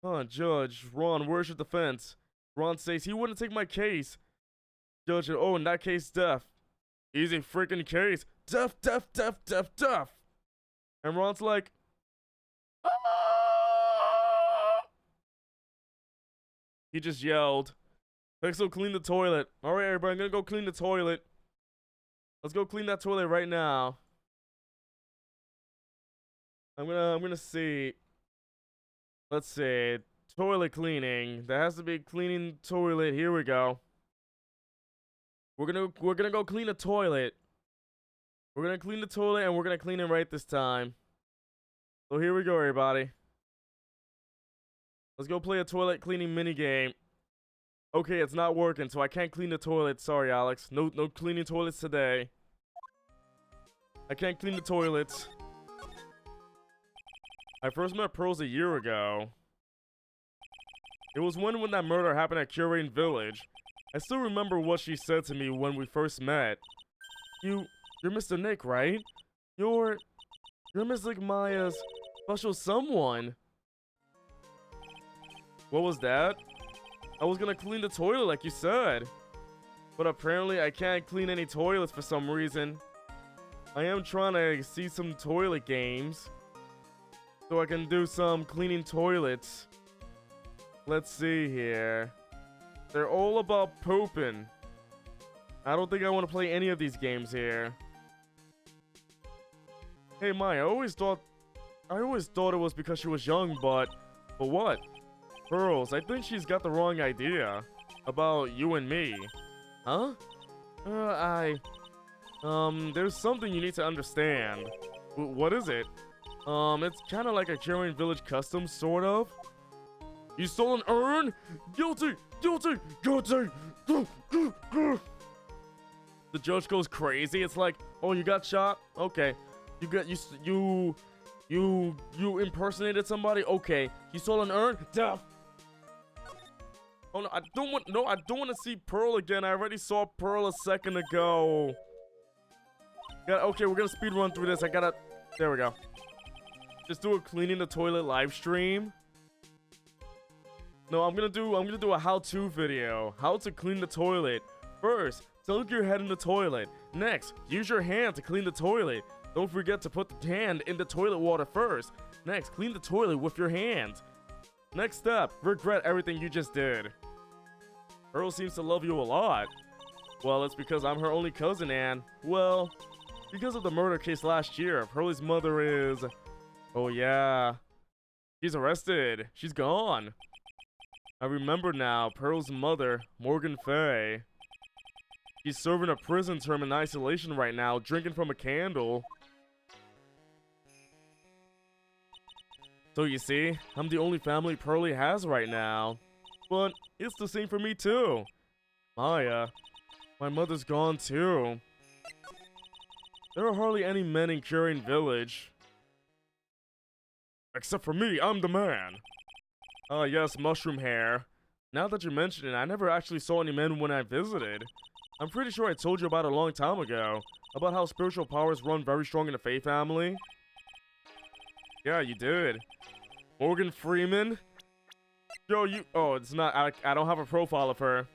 Judge, Ron, where's your defense? Ron says he wouldn't take my case. Judge, oh, in that case, death. Easy freaking case. Death, death, death, death, death. And Ron's like, ah! He just yelled. Pixel, clean the toilet. Alright, everybody, I'm gonna go clean the toilet. Let's go clean that toilet right now. I'm gonna see. Let's see. Toilet cleaning. There has to be cleaning toilet. Here we go. We're gonna go clean the toilet. We're gonna clean the toilet and we're gonna clean it right this time. So here we go, everybody. Let's go play a toilet cleaning minigame. Okay, it's not working, so I can't clean the toilet. Sorry, Alex. No cleaning toilets today. I can't clean the toilets. I first met Pearls a year ago. It was when that murder happened at Curating Village. I still remember what she said to me when we first met. You're Mr. Nick, right? You're Miss Maya's special someone. What was that? I was gonna clean the toilet like you said. But apparently I can't clean any toilets for some reason. I am trying to see some toilet games. So I can do some cleaning toilets. Let's see here. They're all about pooping. I don't think I want to play any of these games here. Hey Maya, I always thought it was because she was young, but what? Pearls, I think she's got the wrong idea about you and me. Huh? There's something you need to understand. What is it? It's kind of like a Curating Village custom, sort of. You stole an urn? Guilty! Guilty! Guilty! The judge goes crazy. It's like, oh, you got shot? Okay. You impersonated somebody? Okay. You stole an urn? Death! Oh no, I don't want to see Pearl again. I already saw Pearl a second ago. Yeah, okay, we're gonna speed run through this. There we go. Just do a cleaning the toilet live stream. No, I'm gonna do a how-to video. How to clean the toilet. First, dunk your head in the toilet. Next, use your hand to clean the toilet. Don't forget to put the hand in the toilet water first. Next, clean the toilet with your hands. Next step, regret everything you just did. Pearl seems to love you a lot. Well, it's because I'm her only cousin, and, well, because of the murder case last year, Pearl's mother is... Oh yeah. She's arrested. She's gone. I remember now, Pearl's mother, Morgan Fay. She's serving a prison term in isolation right now, drinking from a candle. So you see, I'm the only family Pearlie has right now. But it's the same for me too. Maya, my mother's gone too. There are hardly any men in Curating Village. Except for me, I'm the man. Ah, yes, mushroom hair. Now that you mention it, I never actually saw any men when I visited. I'm pretty sure I told you about it a long time ago. About how spiritual powers run very strong in the Fae family. Yeah, you did. Morgan Freeman? Yo, oh, it's not, I don't have a profile of her.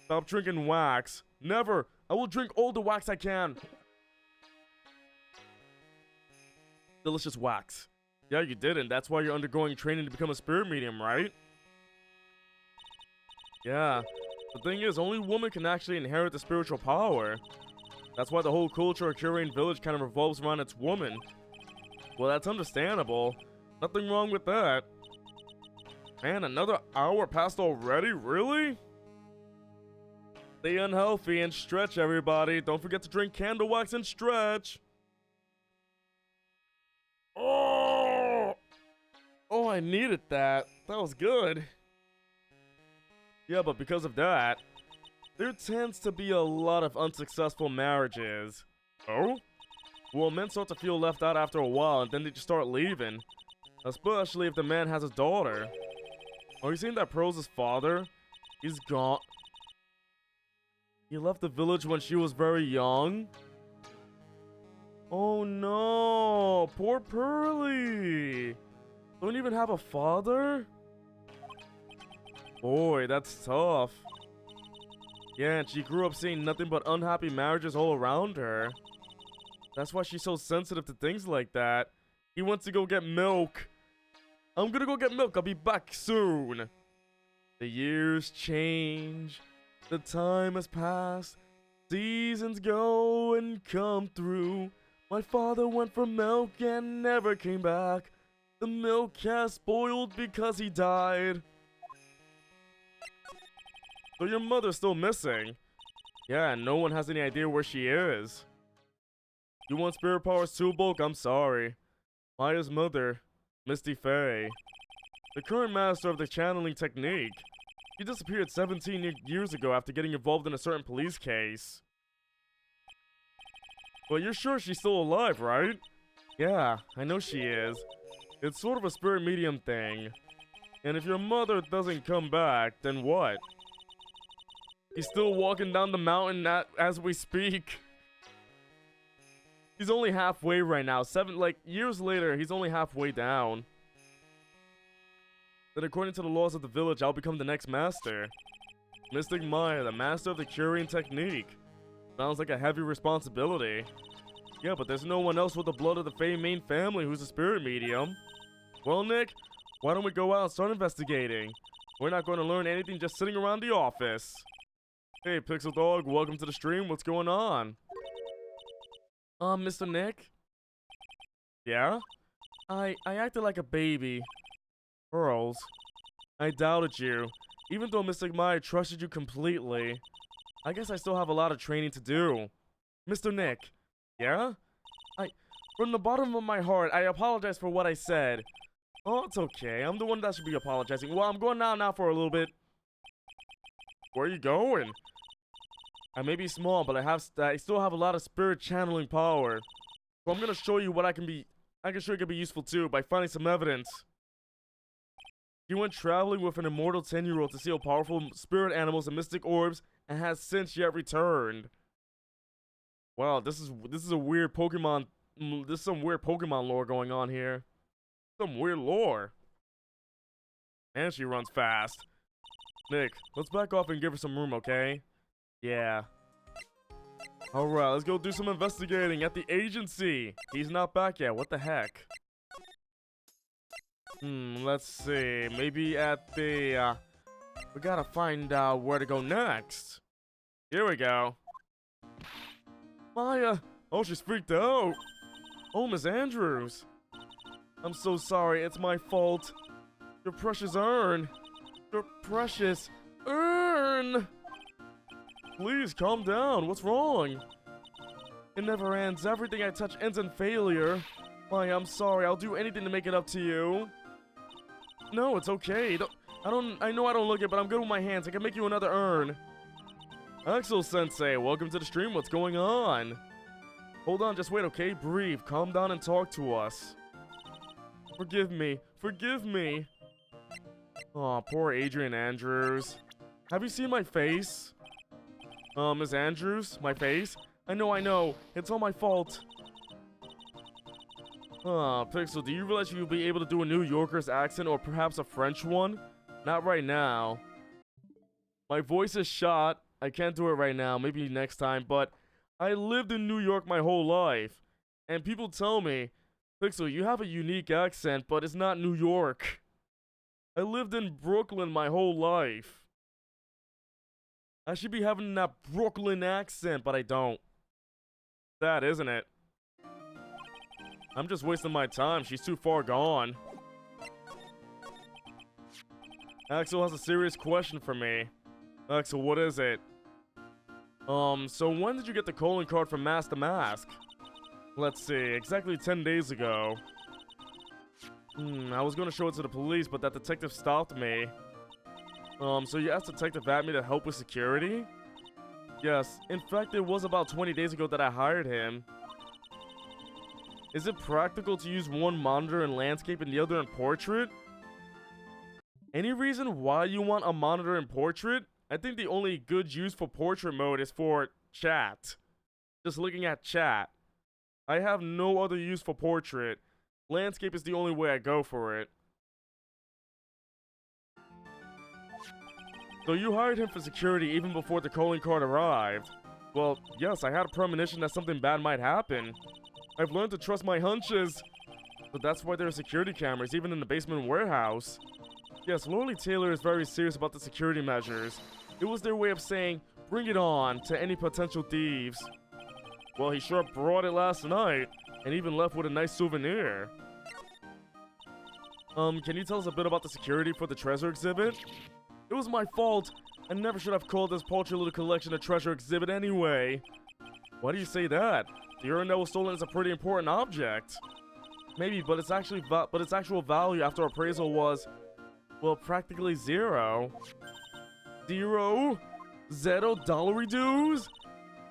Stop drinking wax. Never! I will drink all the wax I can. Delicious wax. Yeah, you didn't. That's why you're undergoing training to become a spirit medium, right? Yeah. The thing is, only women can actually inherit the spiritual power. That's why the whole culture of Curating Village kind of revolves around its woman. Well, that's understandable. Nothing wrong with that. Man, another hour passed already? Really? Stay unhealthy and stretch, everybody. Don't forget to drink candle wax and stretch. Oh, I needed that. That was good. Yeah, but because of that, there tends to be a lot of unsuccessful marriages. Oh? Well, men start to feel left out after a while, and then they just start leaving. Especially if the man has a daughter. Are you saying that Pearl's father? He's gone. He left the village when she was very young? Oh no! Poor Pearlie! Don't even have a father? Boy, that's tough. Yeah, and she grew up seeing nothing but unhappy marriages all around her. That's why she's so sensitive to things like that. He wants to go get milk. I'm gonna go get milk. I'll be back soon. The years change. The time has passed. Seasons go and come through. My father went for milk and never came back. The milk has spoiled because he died. So your mother's still missing. Yeah, and no one has any idea where she is. You want spirit powers too, Bulk? I'm sorry. Maya's mother, Misty Faye, the current master of the channeling technique. She disappeared 17 years ago after getting involved in a certain police case. But you're sure she's still alive, right? Yeah, I know she is. It's sort of a spirit medium thing. And if your mother doesn't come back, then what? He's still walking down the mountain as we speak. He's only halfway right now. Years later, he's only halfway down. Then according to the laws of the village, I'll become the next master. Mystic Maya, the master of the curing technique. Sounds like a heavy responsibility. Yeah, but there's no one else with the blood of the Faye main family who's a spirit medium. Well, Nick, why don't we go out and start investigating? We're not going to learn anything just sitting around the office. Hey, Pixel Dog, welcome to the stream. What's going on? Mr. Nick? Yeah? I acted like a baby. Pearls. I doubted you. Even though Mystic Maya trusted you completely. I guess I still have a lot of training to do. Mr. Nick. Yeah? From the bottom of my heart, I apologize for what I said. Oh, it's okay. I'm the one that should be apologizing. Well, I'm going now for a little bit. Where are you going? I may be small, but I still have a lot of spirit channeling power. So I'm gonna show you what I can show you can be useful too by finding some evidence. He went traveling with an immortal 10-year-old to see powerful spirit animals and mystic orbs, and has since yet returned. Wow, this is a weird Pokemon. There's some weird Pokemon lore going on here. Some weird lore. And she runs fast. Nick, let's back off and give her some room, okay? Yeah. Alright, let's go do some investigating at the agency. He's not back yet. What the heck? Let's see. Maybe at the, we gotta find out where to go next. Here we go. Maya! Oh, she's freaked out. Oh, Miss Andrews. I'm so sorry. It's my fault. Your precious urn. Your precious urn. Please, calm down. What's wrong? It never ends. Everything I touch ends in failure. Maya, I'm sorry. I'll do anything to make it up to you. No, it's okay. I know I don't look it, but I'm good with my hands. I can make you another urn. Axel-sensei, welcome to the stream. What's going on? Hold on, just wait, okay? Breathe, calm down, and talk to us. Forgive me. Forgive me. Aw, poor Adrian Andrews. Have you seen my face? Miss Andrews? My face? I know. It's all my fault. Pixel, do you realize you'll be able to do a New Yorker's accent or perhaps a French one? Not right now. My voice is shot. I can't do it right now. Maybe next time, but I lived in New York my whole life. And people tell me, Pixel, you have a unique accent, but it's not New York. I lived in Brooklyn my whole life. I should be having that Brooklyn accent, but I don't. Sad, isn't it? I'm just wasting my time. She's too far gone. Axel has a serious question for me. Axel, what is it? So when did you get the calling card from Mask to Mask? Let's see, exactly 10 days ago. I was gonna show it to the police, but that detective stopped me. So you asked Detective Atme to help with security? Yes, in fact it was about 20 days ago that I hired him. Is it practical to use one monitor in landscape and the other in portrait? Any reason why you want a monitor in portrait? I think the only good use for portrait mode is for chat. Just looking at chat. I have no other use for portrait. Landscape is the only way I go for it. So you hired him for security even before the calling card arrived. Well, yes, I had a premonition that something bad might happen. I've learned to trust my hunches. But that's why there are security cameras, even in the basement warehouse. Yes, Loreley Taylor is very serious about the security measures. It was their way of saying, bring it on, to any potential thieves. Well, he sure brought it last night, and even left with a nice souvenir. Can you tell us a bit about the security for the treasure exhibit? It was my fault. I never should have called this paltry little collection a treasure exhibit anyway. Why do you say that? The urn that was stolen is a pretty important object. Maybe, but its actual value after appraisal was, well, practically zero. Zero? $0 dues?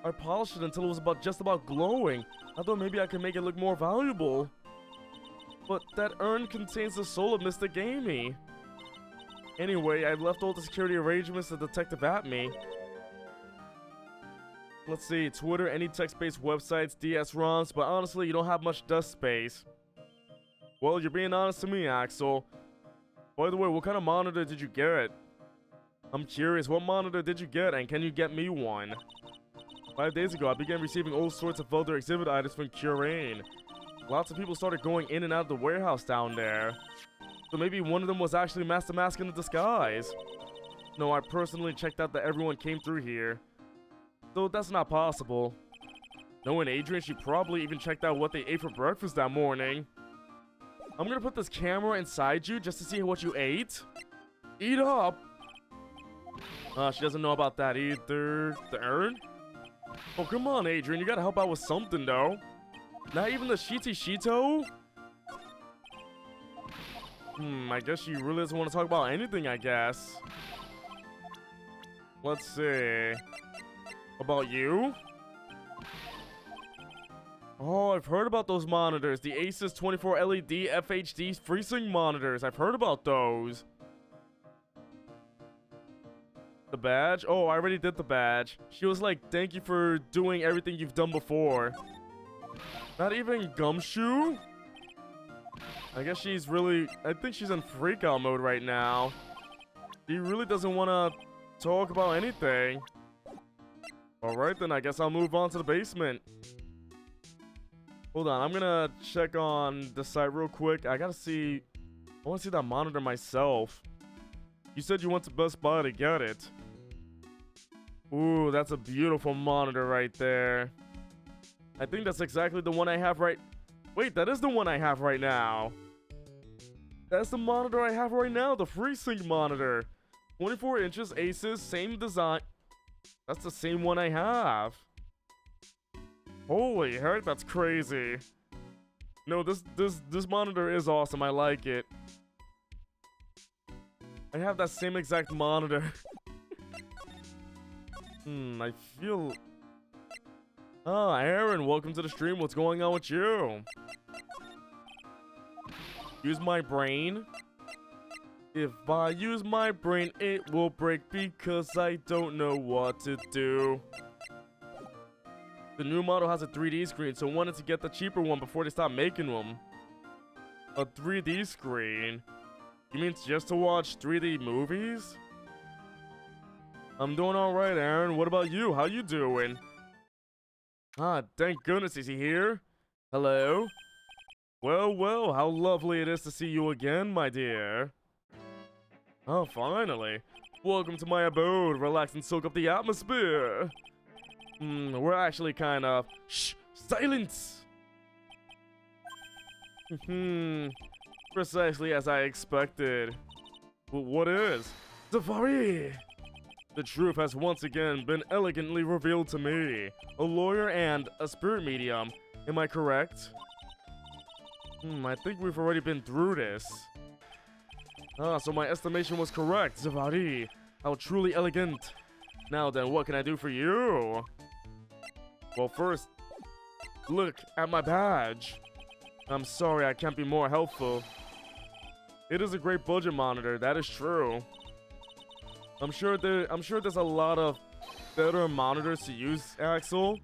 I polished it until it was just about glowing. I thought maybe I could make it look more valuable. But that urn contains the soul of Mr. Gamey. Anyway, I've left all the security arrangements to Detective Atme. Let's see, Twitter, any text-based websites, DS-ROMs, but honestly, you don't have much desk space. Well, you're being honest to me, Axel. By the way, what kind of monitor did you get? I'm curious, what monitor did you get, and can you get me one? 5 days ago, I began receiving all sorts of other exhibit items from Curane. Lots of people started going in and out of the warehouse down there. So maybe one of them was actually Master Mask in a disguise. No, I personally checked out that everyone came through here. Though that's not possible. Knowing Adrian, she probably even checked out what they ate for breakfast that morning. I'm gonna put this camera inside you just to see what you ate. Eat up! She doesn't know about that either. The urn? Oh, come on, Adrian. You gotta help out with something, though. Not even the Shito? I guess she really doesn't want to talk about anything, I guess. Let's see. About you? Oh, I've heard about those monitors. The Asus 24 LED FHD FreeSync monitors. I've heard about those. The badge? Oh, I already did the badge. She was like, thank you for doing everything you've done before. Not even Gumshoe? I guess she's really... I think she's in freak-out mode right now. She really doesn't want to talk about anything. Alright then, I guess I'll move on to the basement. Hold on, I'm gonna check on the site real quick. I want to see that monitor myself. You said you went to Best Buy to get it. Ooh, that's a beautiful monitor right there. I think that's exactly the one I have right... Wait, that is the one I have right now. That's the monitor I have right now, the FreeSync monitor. 24 inches, Asus, same design. That's the same one I have. Holy heck, that's crazy. No, this monitor is awesome. I like it. I have that same exact monitor. I feel... Ah, Aaron, welcome to the stream. What's going on with you? Use my brain. If I use my brain, it will break because I don't know what to do. The new model has a 3D screen, so I wanted to get the cheaper one before they stop making them. A 3D screen? You mean just to watch 3D movies? I'm doing alright, Aaron. What about you? How you doing? Ah, thank goodness he's here. Hello? Well, how lovely it is to see you again, my dear. Oh, finally. Welcome to my abode. Relax and soak up the atmosphere. We're actually kind of... Shh! Silence! Precisely as I expected. But what is? Safari! The truth has once again been elegantly revealed to me. A lawyer and a spirit medium. Am I correct? I think we've already been through this. Ah, so my estimation was correct, Zavari. How truly elegant. Now then, what can I do for you? Well, first, look at my badge. I'm sorry I can't be more helpful. It is a great budget monitor, that is true. I'm sure there's a lot of better monitors to use, Axel.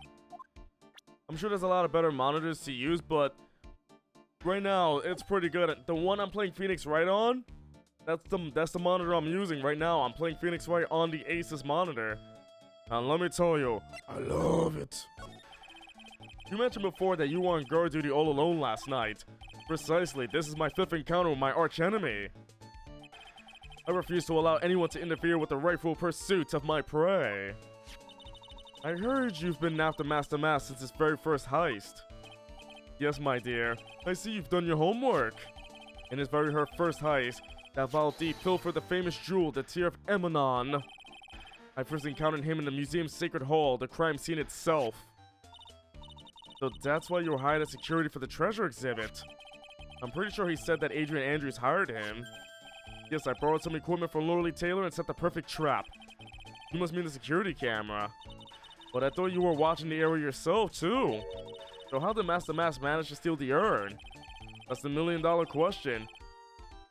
I'm sure there's a lot of better monitors to use, but right now, it's pretty good. The one I'm playing Phoenix Wright on, That's the monitor I'm using right now. I'm playing Phoenix Wright on the Asus monitor. And let me tell you, I love it. You mentioned before that you were on guard duty all alone last night. Precisely, this is my 5th encounter with my archenemy. I refuse to allow anyone to interfere with the rightful pursuit of my prey. I heard you've been after Master Mask since his very first heist. Yes, my dear, I see you've done your homework. In his very first heist, that Valdi pilfered the famous jewel, the Tear of Emanon. I first encountered him in the museum's sacred hall, the crime scene itself. So that's why you were hired as security for the treasure exhibit. I'm pretty sure he said that Adrian Andrews hired him. Yes, I borrowed some equipment from Lorelei Taylor and set the perfect trap. You must mean the security camera. But I thought you were watching the area yourself, too. So how did Master Mask manage to steal the urn? That's the million-dollar question.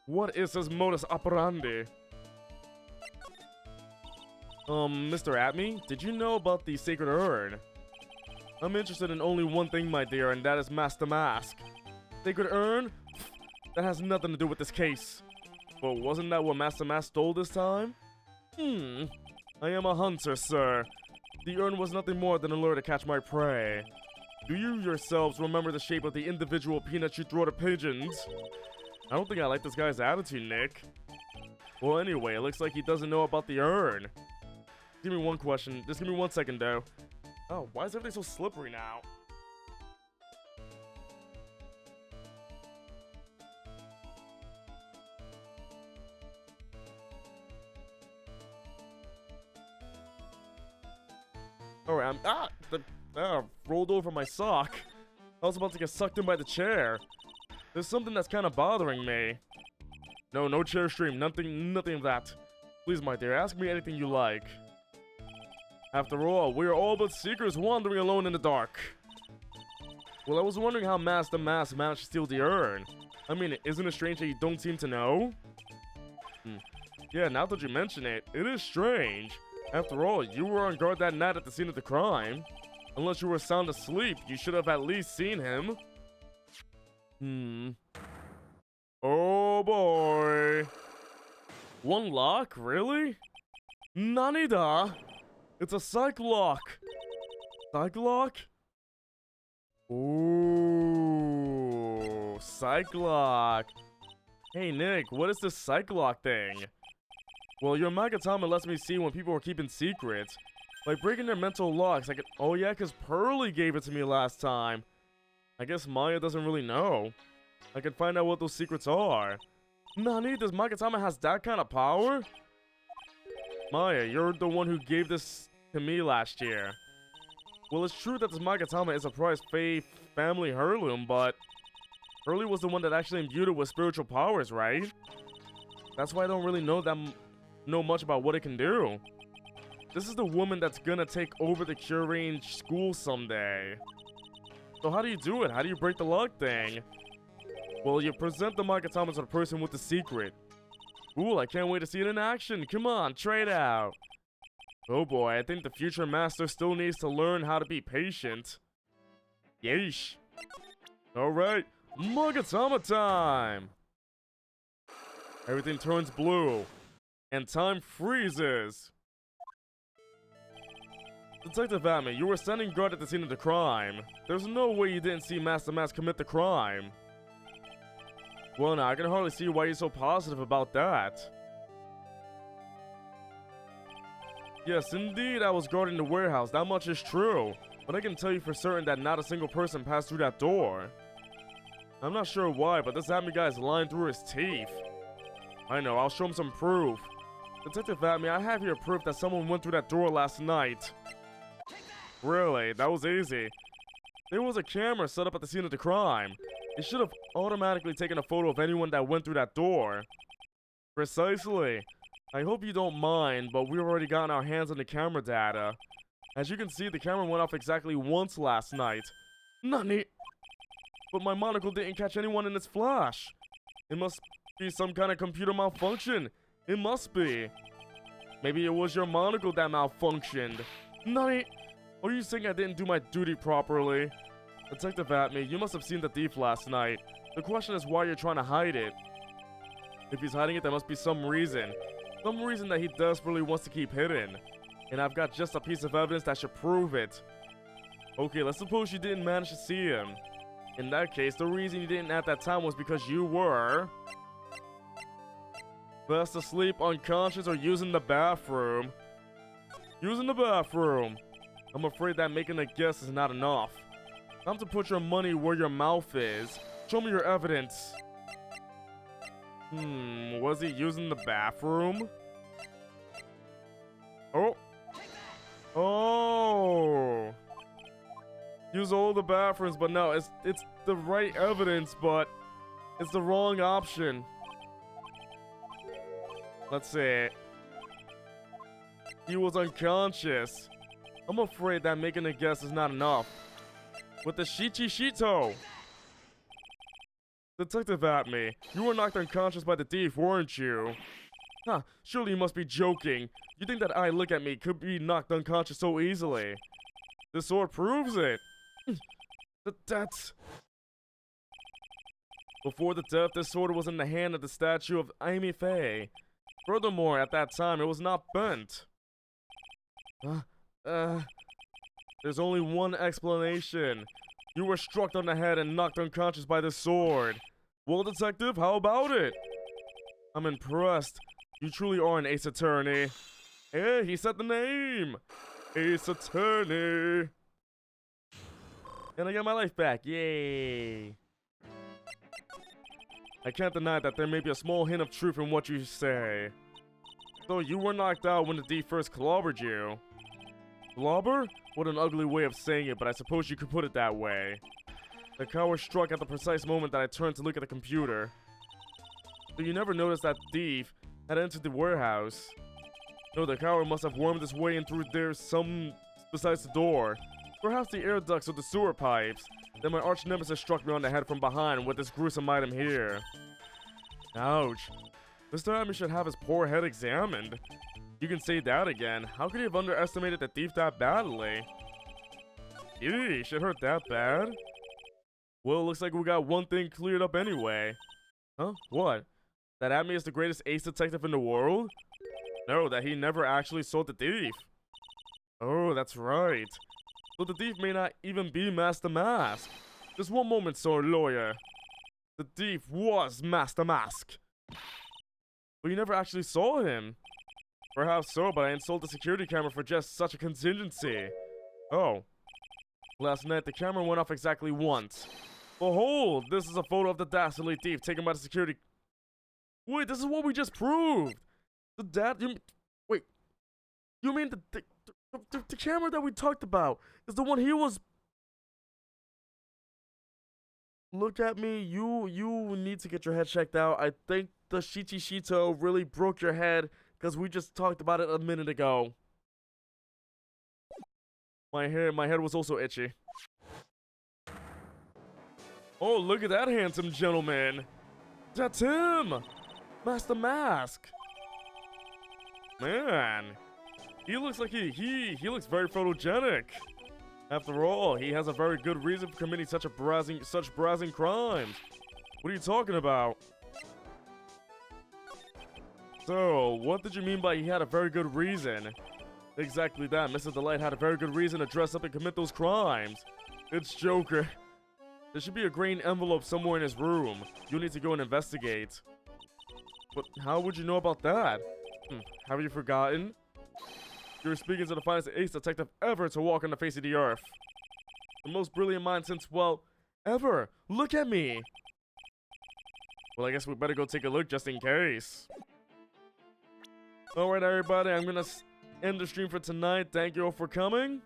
What is his modus operandi? Mr. Atme, did you know about the sacred urn? I'm interested in only one thing, my dear, and that is Master Mask. Sacred urn? That has nothing to do with this case. But wasn't that what Master Mask stole this time? I am a hunter, sir. The urn was nothing more than a lure to catch my prey. Do you yourselves remember the shape of the individual peanuts you throw to pigeons? I don't think I like this guy's attitude, Nick. Well, anyway, it looks like he doesn't know about the urn. Give me one question. Just give me 1 second, though. Oh, why is everything so slippery now? Alright, rolled over my sock. I was about to get sucked in by the chair. There's something that's kind of bothering me. No chair stream, nothing of that. Please, my dear, ask me anything you like. After all, we are all but seekers wandering alone in the dark. Well, I was wondering how Master Mask managed to steal the urn. I mean, isn't it strange that you don't seem to know? Yeah, now that you mention it, it is strange. After all, you were on guard that night at the scene of the crime. Unless you were sound asleep, you should have at least seen him. Oh boy. One lock? Really? Nanida? It's a psych lock. Psych lock? Ooh, psych lock. Hey Nick, what is this psych lock thing? Well, your Magatama lets me see when people are keeping secrets. By breaking their mental locks, I can— oh yeah, because Pearly gave it to me last time. I guess Maya doesn't really know. I can find out what those secrets are. Nani, does Magatama has that kind of power? Maya, you're the one who gave this to me last year. Well, it's true that this Magatama is a prized family heirloom, but Pearly was the one that actually imbued it with spiritual powers, right? That's why I don't really know much about what it can do. This is the woman that's gonna take over the Cure Range school someday. So how do you do it? How do you break the lock thing? Well, you present the Magatama to the person with the secret. Cool, I can't wait to see it in action. Come on, try it out. Oh boy, I think the future master still needs to learn how to be patient. Yeesh. Alright, Magatama time! Everything turns blue. And time freezes. Detective Atme, you were standing guard at the scene of the crime. There's no way you didn't see Master Mask commit the crime. Well, now, I can hardly see why you're so positive about that. Yes, indeed, I was guarding the warehouse. That much is true. But I can tell you for certain that not a single person passed through that door. I'm not sure why, but this Atme guy is lying through his teeth. I know, I'll show him some proof. Detective Atme, I have here proof that someone went through that door last night. Really? That was easy. There was a camera set up at the scene of the crime. It should have automatically taken a photo of anyone that went through that door. Precisely. I hope you don't mind, but we've already gotten our hands on the camera data. As you can see, the camera went off exactly once last night. Nani? But my monocle didn't catch anyone in its flash. It must be some kind of computer malfunction. It must be. Maybe it was your monocle that malfunctioned. Nani? Are you saying I didn't do my duty properly? Detective Atme, you must have seen the thief last night. The question is why you're trying to hide it. If he's hiding it, there must be some reason. Some reason that he desperately wants to keep hidden. And I've got just a piece of evidence that should prove it. Okay, let's suppose you didn't manage to see him. In that case, the reason you didn't at that time was because you were fast asleep, unconscious, or using the bathroom. Using the bathroom. I'm afraid that making a guess is not enough. Time to put your money where your mouth is. Show me your evidence. Was he using the bathroom? Oh. Use all the bathrooms, but no, it's the right evidence, but it's the wrong option. Let's see. He was unconscious. I'm afraid that making a guess is not enough. With the Shito. Detective at me. You were knocked unconscious by the thief, weren't you? Huh, surely you must be joking. You think that I look at me could be knocked unconscious so easily? This sword proves it. That's... Before the death, this sword was in the hand of the statue of Amy Faye. Furthermore, at that time, it was not bent. There's only one explanation. You were struck on the head and knocked unconscious by the sword. Well, detective, how about it? I'm impressed. You truly are an ace attorney. Hey, he said the name. Ace Attorney. And I got my life back. Yay. I can't deny that there may be a small hint of truth in what you say. So you were knocked out when the thief first clobbered you. Clobber? What an ugly way of saying it, but I suppose you could put it that way. The coward struck at the precise moment that I turned to look at the computer. So you never noticed that thief had entered the warehouse. No, the coward must have wormed his way in through there some besides the door. Perhaps the air ducts or the sewer pipes. Then my arch nemesis struck me on the head from behind with this gruesome item here. Ouch. Mr. Amy should have his poor head examined. You can say that again. How could he have underestimated the thief that badly? Eesh, it hurt that bad? Well, looks like we got one thing cleared up anyway. Huh? What? That Amy is the greatest ace detective in the world? No, that he never actually saw the thief. Oh, that's right. So the thief may not even be Master Mask. Just one moment, sir, lawyer. The thief was Master Mask. But you never actually saw him. Perhaps so, but I installed the security camera for just such a contingency. Oh. Last night, the camera went off exactly once. Behold, this is a photo of the dastardly thief taken by the security... Wait, this is what we just proved! Wait. You mean the camera that we talked about is the one he was... Look at me, you need to get your head checked out. I think the Shito really broke your head because we just talked about it a minute ago. My head was also itchy. Oh, look at that handsome gentleman. That's him! Master Mask. Man, he looks like he looks very photogenic. After all, he has a very good reason for committing such brazen crimes. What are you talking about? So, what did you mean by he had a very good reason? Exactly that. Mr. Delight had a very good reason to dress up and commit those crimes. It's Joker. There should be a green envelope somewhere in his room. You'll need to go and investigate. But how would you know about that? Have you forgotten? You're speaking to the finest ace detective ever to walk on the face of the earth. The most brilliant mind since, well, ever. Look at me. Well, I guess we better go take a look just in case. Alright, everybody, I'm gonna end the stream for tonight. Thank you all for coming.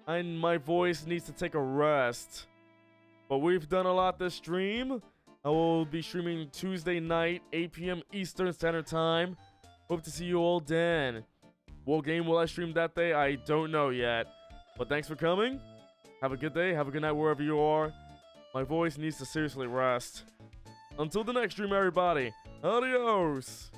My voice needs to take a rest. But we've done a lot this stream. I will be streaming Tuesday night, 8 p.m. Eastern Standard Time. Hope to see you all then. What game will I stream that day? I don't know yet. But thanks for coming. Have a good day. Have a good night wherever you are. My voice needs to seriously rest. Until the next stream, everybody. Adios.